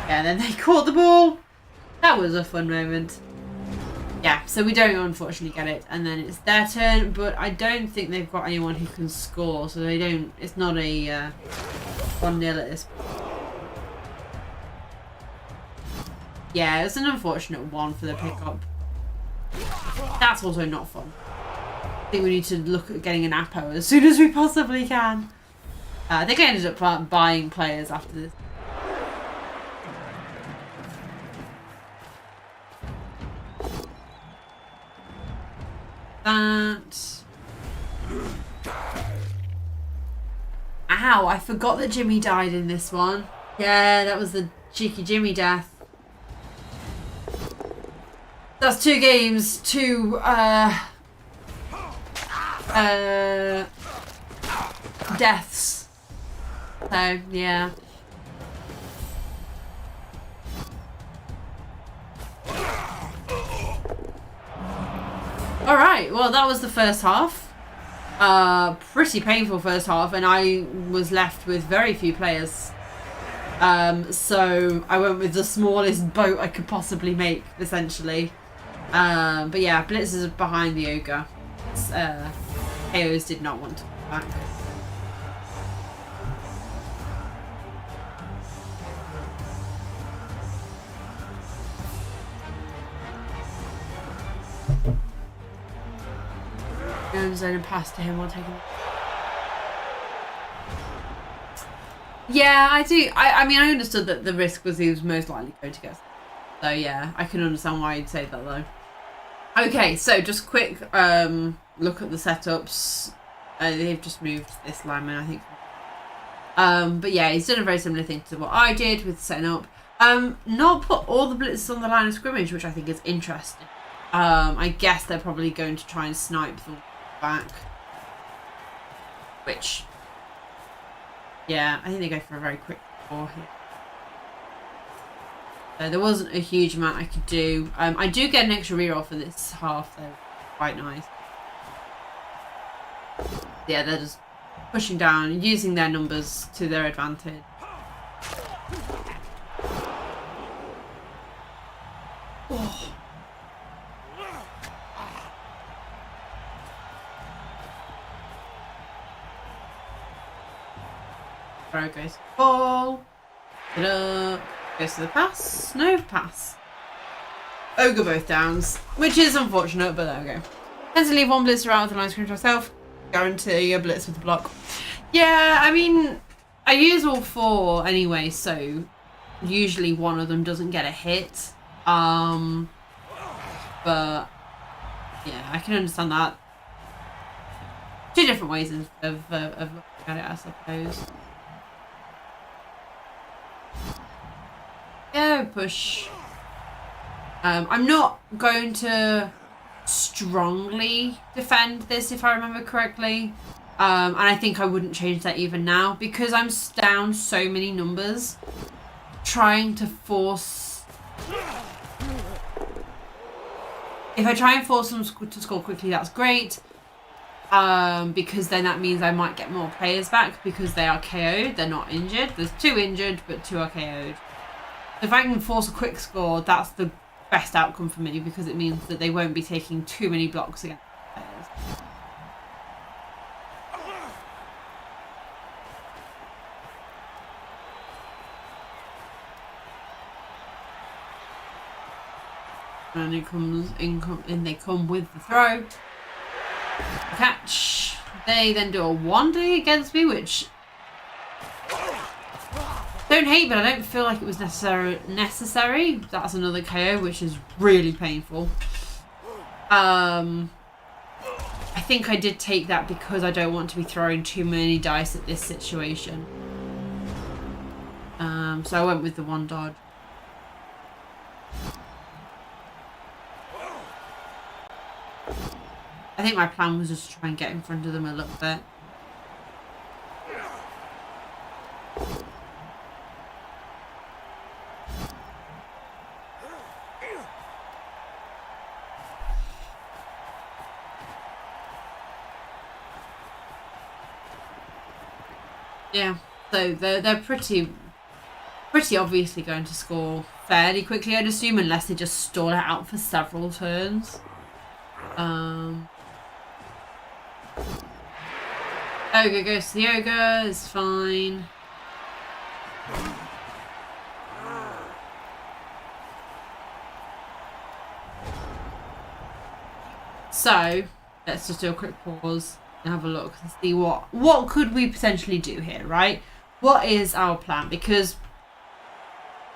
Yeah, then they caught the ball. That was a fun moment. Yeah, so we don't unfortunately get it, and then it's their turn, but I don't think they've got anyone who can score, so they don't. It's not a 1-0 at this point. Yeah, it's an unfortunate one for the pickup. That's also not fun. I think we need to look at getting an Apo as soon as we possibly can. I think I ended up buying players after this. That. Ow, I forgot that Jimmy died in this one. Yeah, that was the cheeky Jimmy death. That's 2 games, 2 deaths. So, yeah. Alright, well that was the first half. Pretty painful first half, and I was left with very few players. So I went with the smallest boat I could possibly make, essentially. But yeah, Blitz is behind the Ogre. KOs did not want to come back. Goes in and pass to him while taking. Yeah, I do. I mean, I understood that the risk was he was most likely going to get. So yeah, I can understand why you'd say that though. Okay, so just quick look at the setups. They've just moved this lineman, I think. But yeah, he's done a very similar thing to what I did with setting up. Not put all the blitzes on the line of scrimmage, which I think is interesting. I guess they're probably going to try and snipe them back. Which, yeah, I think they go for a very quick score here. There wasn't a huge amount I could do. I do get an extra reroll for this half, though. Quite nice. Yeah, they're just pushing down, using their numbers to their advantage. Oh. Throw goes to the ball. Get up. Goes to the pass. No pass. Ogre both downs, which is unfortunate, but there we go. Tends to leave one blitzer out with the line screen to myself. Guarantee a blitz with the block. Yeah, I mean, I use all 4 anyway, so usually one of them doesn't get a hit. But yeah, I can understand that. 2 different ways of looking at it, I suppose. Go push. I'm not going to strongly defend this if I remember correctly. And I think I wouldn't change that even now because I'm down so many numbers. Trying to force... If I try and force them to score quickly, that's great. Because then that means I might get more players back because they are KO'd. They're not injured. There's 2 injured, but 2 are KO'd. If I can force a quick score, that's the best outcome for me because it means that they won't be taking too many blocks against players. And it comes in, they come with the throw. Catch. They then do a 1D against me, which don't hate, but I don't feel like it was necessary. That's another KO, which is really painful. I think I did take that because I don't want to be throwing too many dice at this situation. So I went with the 1 dodge. I think my plan was just to try and get in front of them a little bit. Yeah, so they're pretty obviously going to score fairly quickly, I'd assume, unless they just stall it out for several turns. Ogre goes to the ogre, it's fine. So, let's just do a quick pause and have a look and see what could we potentially do here, right? What is our plan? Because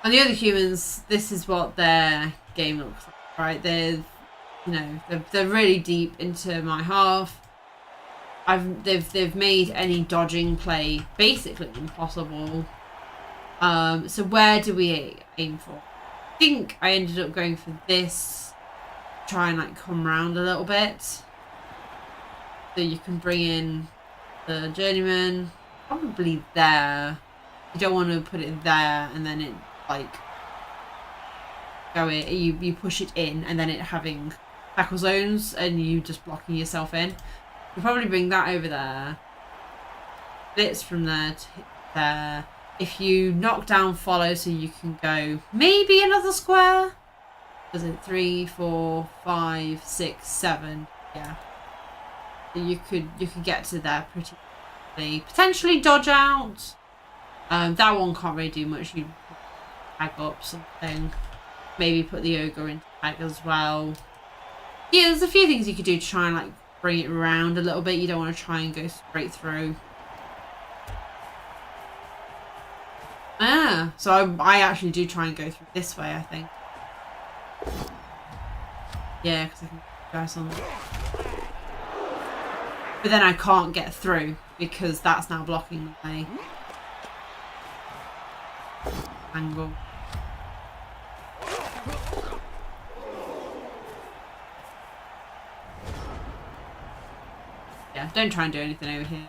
on the other humans, this is what their game looks like, right? They're really deep into my half. They've made any dodging play basically impossible. So where do we aim for? I think I ended up going for this. Try and like come round a little bit. So you can bring in the journeyman. Probably there. You don't want to put it there and then it like you push it in and then it having tackle zones and you just blocking yourself in. You'll probably bring that over there. Blitz from there to hit there. If you knock down follow so you can go maybe another square. Was it 3, 4, 5, 6, 7? Yeah. So you could get to there pretty quickly. Potentially dodge out. That one can't really do much. You tag up something. Maybe put the ogre into tag as well. Yeah, there's a few things you could do to try and like bring it around a little bit. You don't want to try and go straight through. So I actually do try and go through this way, I think. Yeah, because I can guys on that. But then I can't get through because that's now blocking my angle. Yeah, don't try and do anything over here.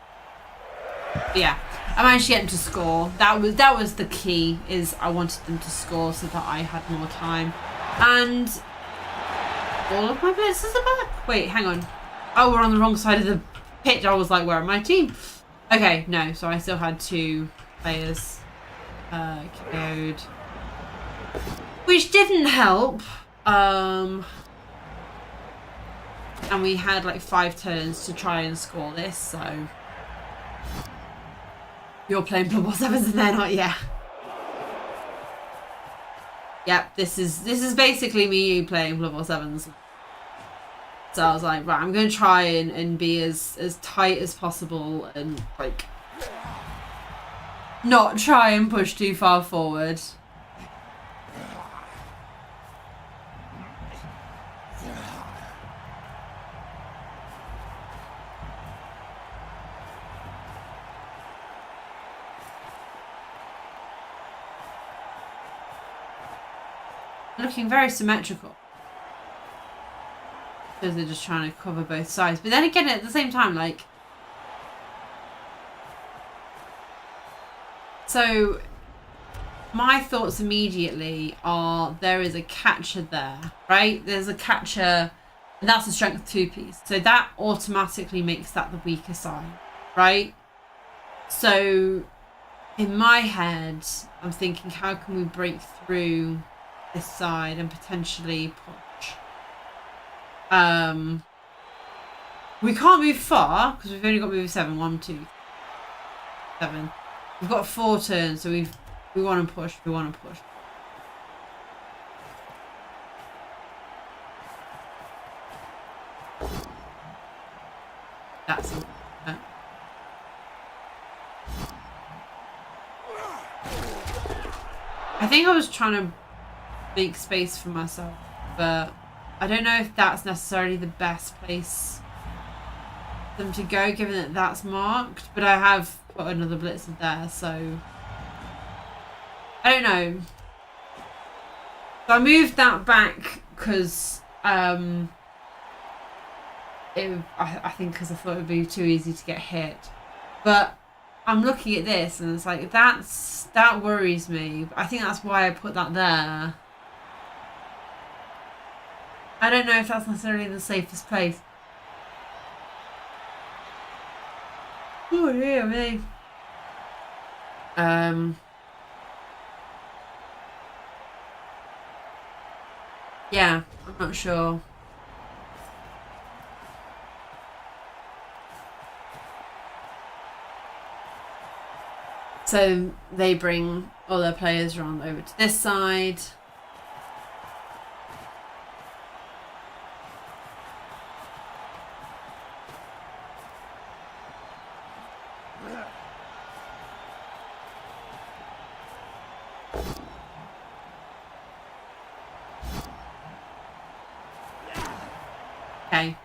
But yeah, I managed to get them to score. That was the key, is I wanted them to score so that I had more time. And all of my blitzers are back. Wait, hang on. Oh, we're on the wrong side of the pitch. I was like, where are my team? Okay, no, so I still had 2 players KO'd. Which didn't help. And we had like 5 turns to try and score this, so you're playing Blood Bowl 7s and they're not, yeah. Yep, this is basically me playing Blood Bowl 7s. So I was like, right, I'm gonna try and be as tight as possible and like not try and push too far forward. Looking very symmetrical. Because they're just trying to cover both sides. But then again, at the same time, like... So, my thoughts immediately are there is a catcher there, right? There's a catcher, and that's a strength 2 piece. So that automatically makes that the weaker side, right? So, in my head, I'm thinking, how can we break through this side and potentially push. We can't move far because we've only got move 7. 1, 2, 7. We've got 4 turns, so we want to push. We want to push. That's it. I think I was trying to make space for myself, but I don't know if that's necessarily the best place for them to go, given that that's marked. But I have put another blitzer there, so I don't know. So I moved that back because I think because I thought it would be too easy to get hit. But I'm looking at this and it's like that worries me. I think that's why I put that there. I don't know if that's necessarily the safest place. Oh dear me. Yeah, I'm not sure. So they bring all their players around over to this side. Okay.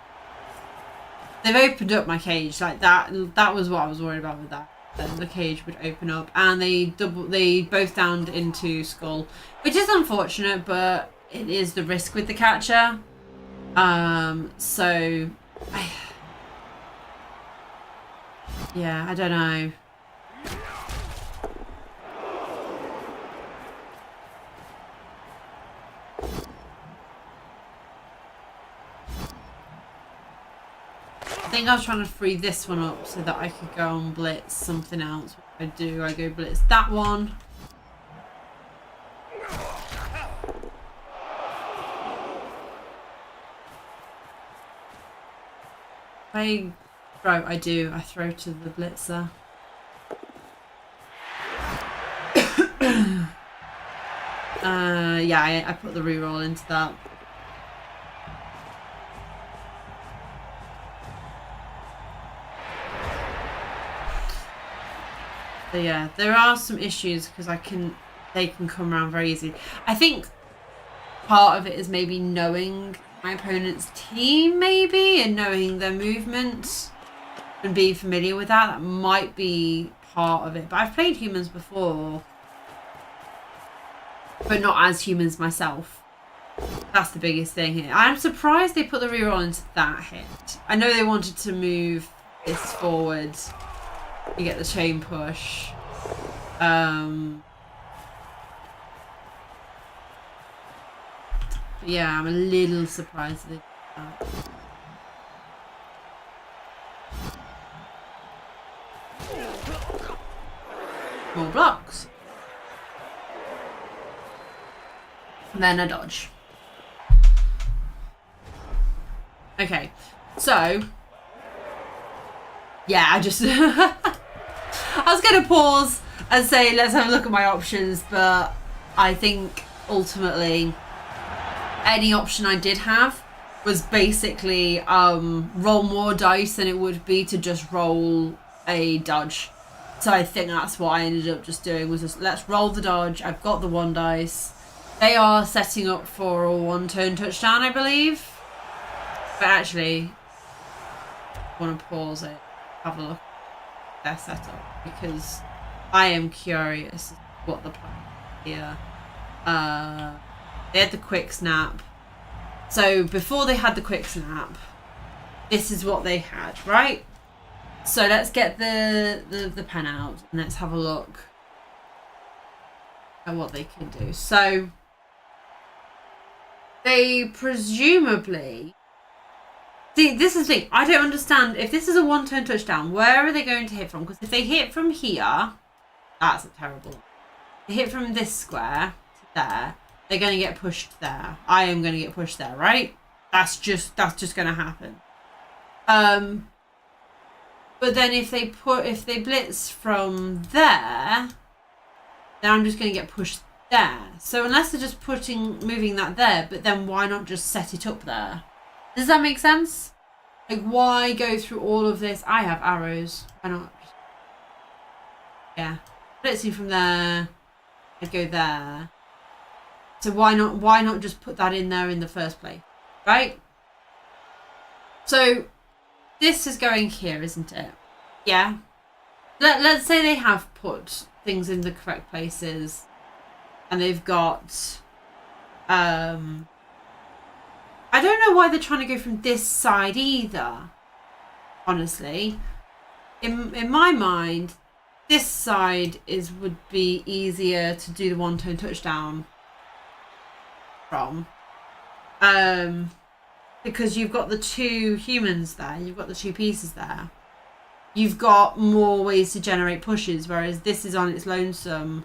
They've opened up my cage like that. That was what I was worried about with that. The cage would open up, and they both downed into Skull, which is unfortunate, but it is the risk with the catcher. So yeah, I don't know. I think I was trying to free this one up so that I could go and blitz something else. What do I go blitz that one? I throw. I do. I throw to the blitzer. Yeah, I put the reroll into that. So yeah, there are some issues because they can come around very easily. I think part of it is maybe knowing my opponent's team, maybe, and knowing their movements and being familiar with that. That might be part of it. But I've played humans before, but not as humans myself. That's the biggest thing here. I'm surprised they put the reroll into that hit. I know they wanted to move this forward. You get the chain push. Yeah, I'm a little surprised they did that. More blocks. And then a dodge. Okay, so yeah, I just I was going to pause and say let's have a look at my options, but I think ultimately any option I did have was basically roll more dice than it would be to just roll a dodge. So I think that's what I ended up just doing, was just let's roll the dodge. I've got the 1 dice. They are setting up for a 1-turn touchdown, I believe. But actually, I want to pause it, have a look at their setup, because I am curious what the plan is here. They had the quick snap. So before they had the quick snap, this is what they had, right? So let's get the pen out and let's have a look at what they can do. So they presumably... See, this is the thing. I don't understand. If this is a 1-turn touchdown, where are they going to hit from? Because if they hit from here, that's terrible. They hit from this square to there. they're going to get pushed there. I am going to get pushed there, right? That's just going to happen. But then if they blitz from there, then I'm just going to get pushed there. So unless they're just moving that there, but then why not just set it up there? Does that make sense? Like, why go through all of this? I have arrows. Why not? Yeah. Blitzing from there. I'd go there. So why not just put that in there in the first place? Right? So this is going here, isn't it? Yeah. Let's say they have put things in the correct places. And they've got I don't know why they're trying to go from this side either. Honestly. In my mind, this side would be easier to do the one-tone touchdown from. Because you've got the two humans there, you've got the two pieces there. You've got more ways to generate pushes, whereas this is on its lonesome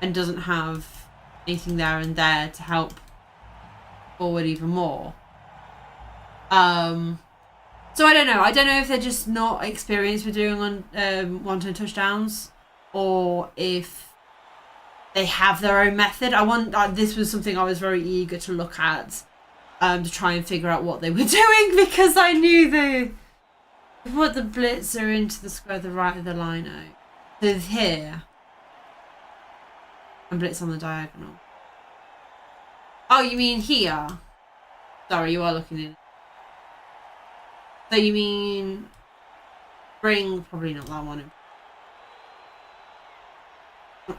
and doesn't have anything there and there to help forward even more. So I don't know. I don't know if they're just not experienced with doing one-tone touchdowns, or if they have their own method. This was something I was very eager to look at, to try and figure out what they were doing, because I knew they put the blitzer into the square the right of the line out. So here, and blitz on the diagonal. Oh, you mean here? Sorry, you are looking in. So you mean bring, probably not that one.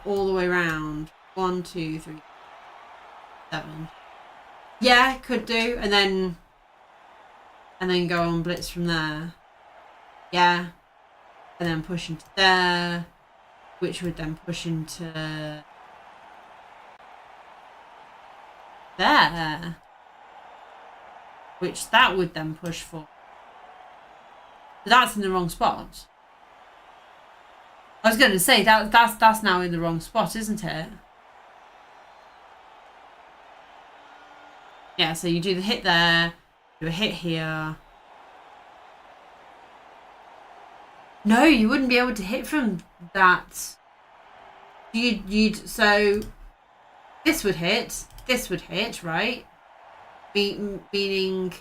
All the way around. 1, 2, 3, 7. Yeah, could do. And then go on blitz from there. Yeah. And then push into there. Which would then push into there. Which that would then push for. That's in the wrong spot. I was going to say that's now in the wrong spot, isn't it? Yeah, so you do the hit there, do a hit here. No, you wouldn't be able to hit from that. So this would hit, right? Meaning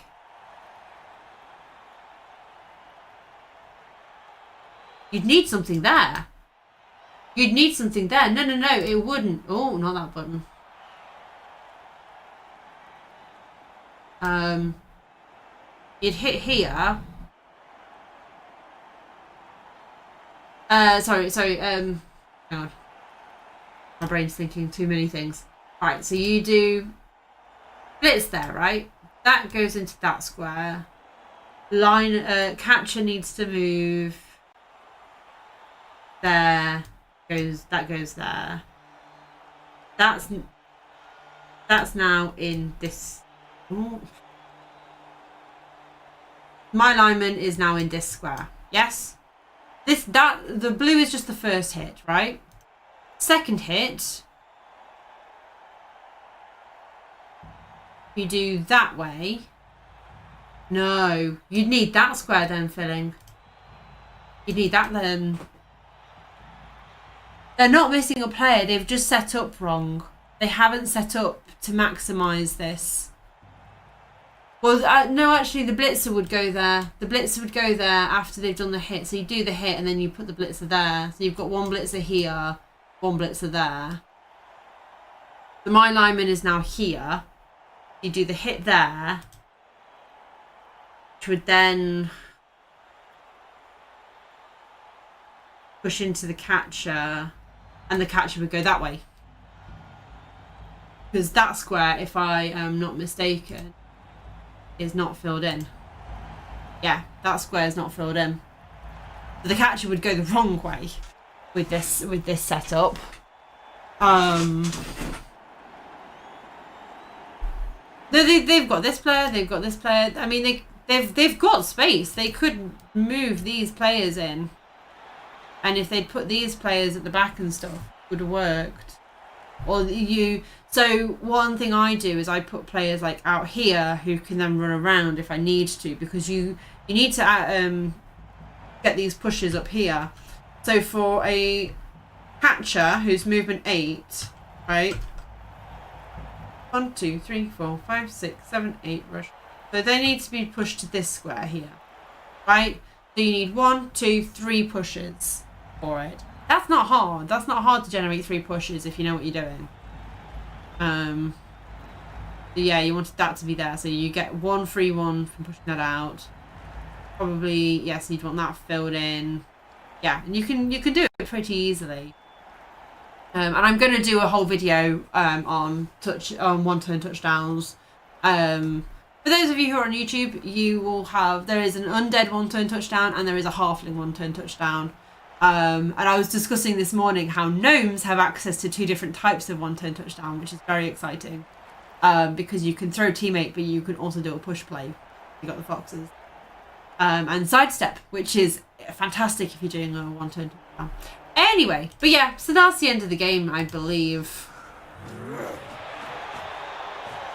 you'd need something there. No, it wouldn't. Oh, not that button. You'd hit here. Sorry. Hang on. My brain's thinking too many things. Right, so you do blitz there, right? That goes into that square. Catcher needs to move. That goes there. That's now in this. Ooh. My alignment is now in this square. Yes? The blue is just the first hit, right? Second hit, you do that way. No, you'd need that square then filling. You'd need that then. They're not missing a player, they've just set up wrong. They haven't set up to maximise this. Well, no, actually the blitzer would go there. The blitzer would go there after they've done the hit. So you do the hit and then you put the blitzer there. So you've got one blitzer here, one blitzer there. So my lineman is now here. You do the hit there, which would then push into the catcher, and the catcher would go that way. Because that square, if I am not mistaken, is not filled in. Yeah, that square is not filled in. So the catcher would go the wrong way with this setup. They've got this player. They've got this player. I mean, they've got space. They could move these players in, and if they'd put these players at the back and stuff, it would have worked. Or you. So one thing I do is I put players like out here who can then run around if I need to, because you need to get these pushes up here. So for a Hatcher who's movement 8, right? 1, 2, 3, 4, 5, 6, 7, 8 rush. So they need to be pushed to this square here, right? So you need 1, 2, 3 pushes for it. That's not hard. That's not hard to generate 3 pushes if you know what you're doing. Yeah, you wanted that to be there, so you get 1 free one from pushing that out. Probably, yes, you'd want that filled in. Yeah, and you can do it pretty easily. And I'm going to do a whole video on one-turn touchdowns. For those of you who are on YouTube, you will have, there is an undead one-turn touchdown and there is a halfling one-turn touchdown. And I was discussing this morning how gnomes have access to 2 different types of one-turn touchdown, which is very exciting. Because you can throw teammate, but you can also do a push play. You got the foxes. And sidestep, which is fantastic if you're doing a one-turn touchdown. Anyway, but yeah, so that's the end of the game, I believe.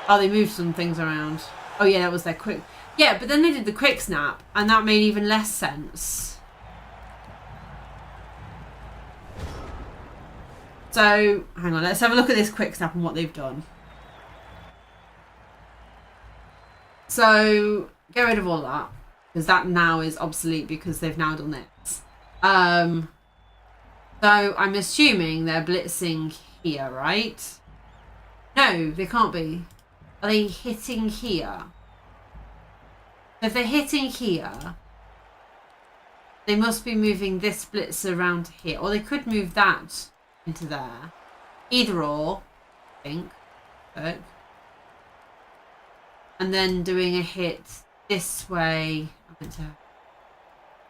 Oh, they moved some things around. Oh yeah, that was their quick. Yeah, but then they did the quick snap, and that made even less sense. So, hang on, let's have a look at this quick snap and what they've done. So, get rid of all that, because that now is obsolete because they've now done this. So I'm assuming they're blitzing here, right? No, they can't be. Are they hitting here? If they're hitting here, they must be moving this blitz around here. Or they could move that into there. Either or, I think. Look. And then doing a hit this way.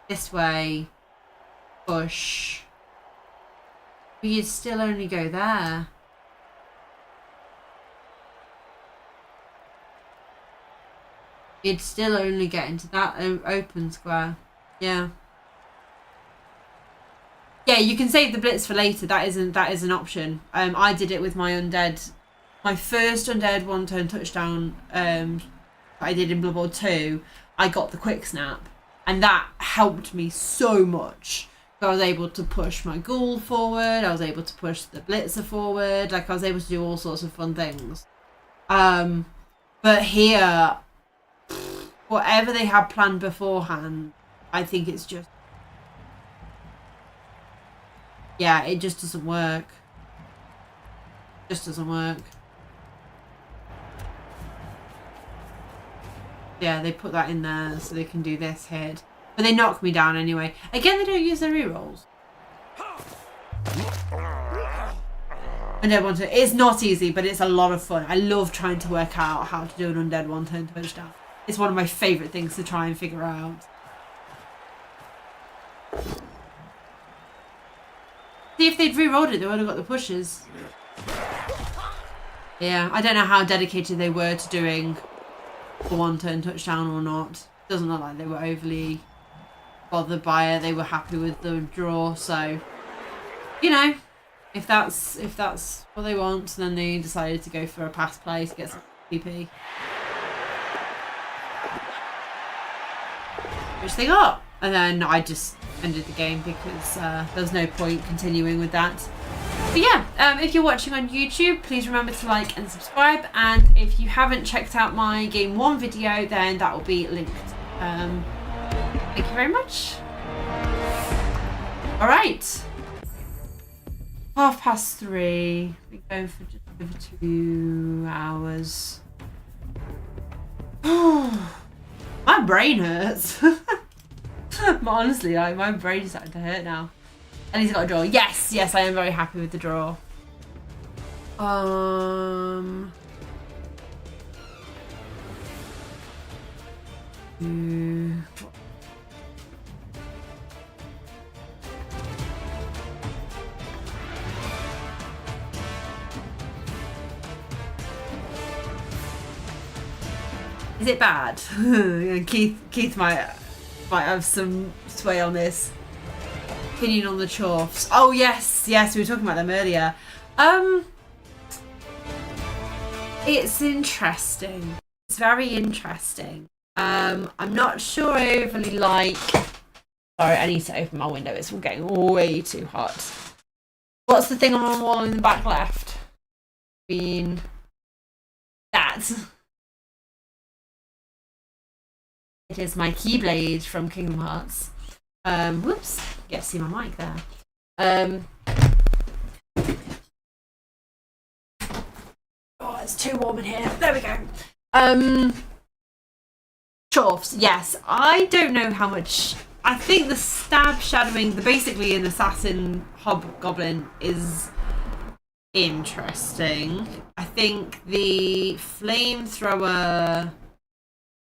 This way. Push. But you'd still only go there. You'd still only get into that open square. Yeah. Yeah, you can save the blitz for later. That is an option. I did it with my undead. My first undead one-turn touchdown I did in Blood Bowl 2. I got the quick snap. And that helped me so much. I was able to push my ghoul forward. I was able to push the blitzer forward. Like, I was able to do all sorts of fun things. But here, whatever they had planned beforehand, I think it's just... Yeah, it just doesn't work. Just doesn't work. Yeah, they put that in there so they can do this hit. But they knock me down anyway. Again, they don't use their rerolls. I don't want to. It's not easy, but it's a lot of fun. I love trying to work out how to do an undead one-turn touchdown. It's one of my favourite things to try and figure out. See, if they'd re-rolled it, they would have got the pushes. Yeah, I don't know how dedicated they were to doing a one-turn touchdown or not. Doesn't look like they were overly bothered by it. They were happy with the draw, so you know, if that's what they want, then they decided to go for a pass play to get some PP, which they got, and then I just ended the game because there was no point continuing with that. But yeah, if you're watching on YouTube, please remember to like and subscribe, and if you haven't checked out my Game 1 video, then that will be linked. Thank you very much. Alright. 3:30. We're going for just over 2 hours. My brain hurts. Honestly, my brain is starting to hurt now. And he's got a draw. Yes, I am very happy with the draw. Is it bad? Keith might have some sway on this. Opinion on the Chorfs. Oh yes, we were talking about them earlier. It's interesting. It's very interesting. I'm not sure I overly like... Sorry, I need to open my window. It's getting way too hot. What's the thing on the wall in the back left? That. It is my Keyblade from Kingdom Hearts. Whoops. Get to see my mic there. Oh, it's too warm in here. There we go. Chorfs, yes. I don't know how much... I think the stab shadowing, basically an assassin hobgoblin, is interesting. I think the flamethrower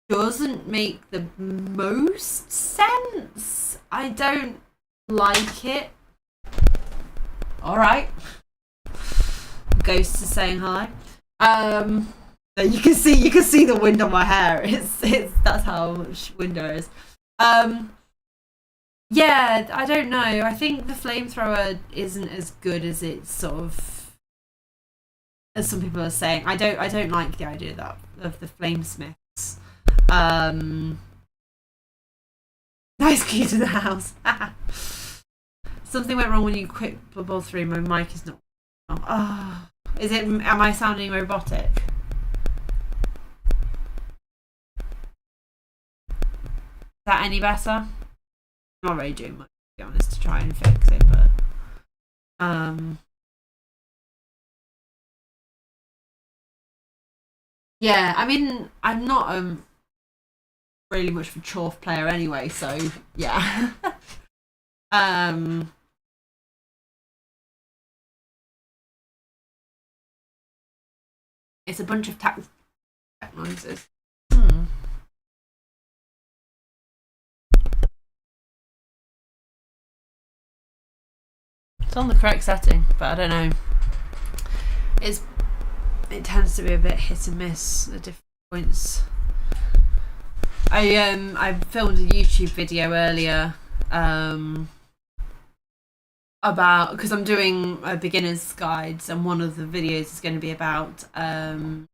doesn't make the most sense. I don't like it. Alright. Ghost is saying hi. You can see the wind on my hair. It's that's how much wind there is. Yeah, I don't know. I think the flamethrower isn't as good as it's sort of, as some people are saying. I don't like the idea of the flamesmiths. Nice key to the house. Something went wrong when you quit Blood Bowl 3. My mic is not. Oh, is it? Am I sounding robotic? Is that any better? I'm not really doing much, to be honest, to try and fix it, but yeah, I mean, I'm not really much of a Chorf player anyway, so yeah. It's a bunch of tech noises. It's on the correct setting, but I don't know. It tends to be a bit hit and miss at different points. I filmed a YouTube video earlier about, because I'm doing a beginner's guides, and one of the videos is going to be about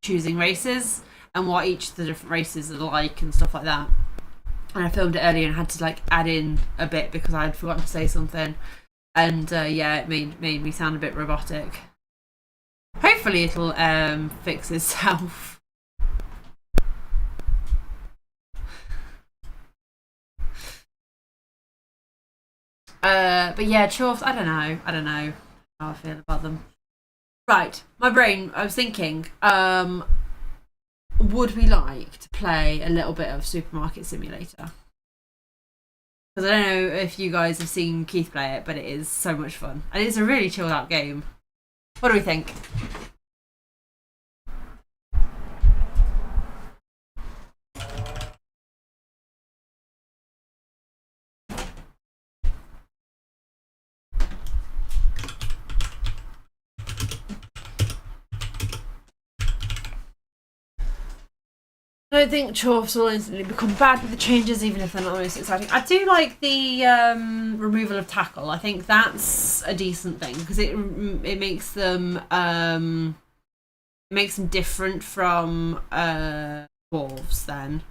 choosing races and what each of the different races are like and stuff like that. And I filmed it earlier and had to like add in a bit because I had forgotten to say something. And yeah, it made me sound a bit robotic. Hopefully it'll fix itself. But yeah, Chorfs, I don't know how I feel about them. Right, my brain, I was thinking, would we like to play a little bit of Supermarket Simulator? Because I don't know if you guys have seen Keith play it, but it is so much fun. And it's a really chilled out game. What do we think? I don't think Chorfs will instantly become bad with the changes, even if they're not most exciting. I do like the removal of tackle. I think that's a decent thing because it makes them different from dwarves. Then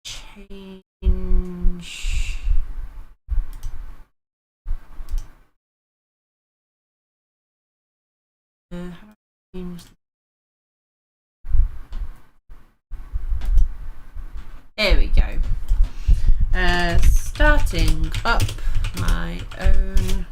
change. There we go. Starting up my own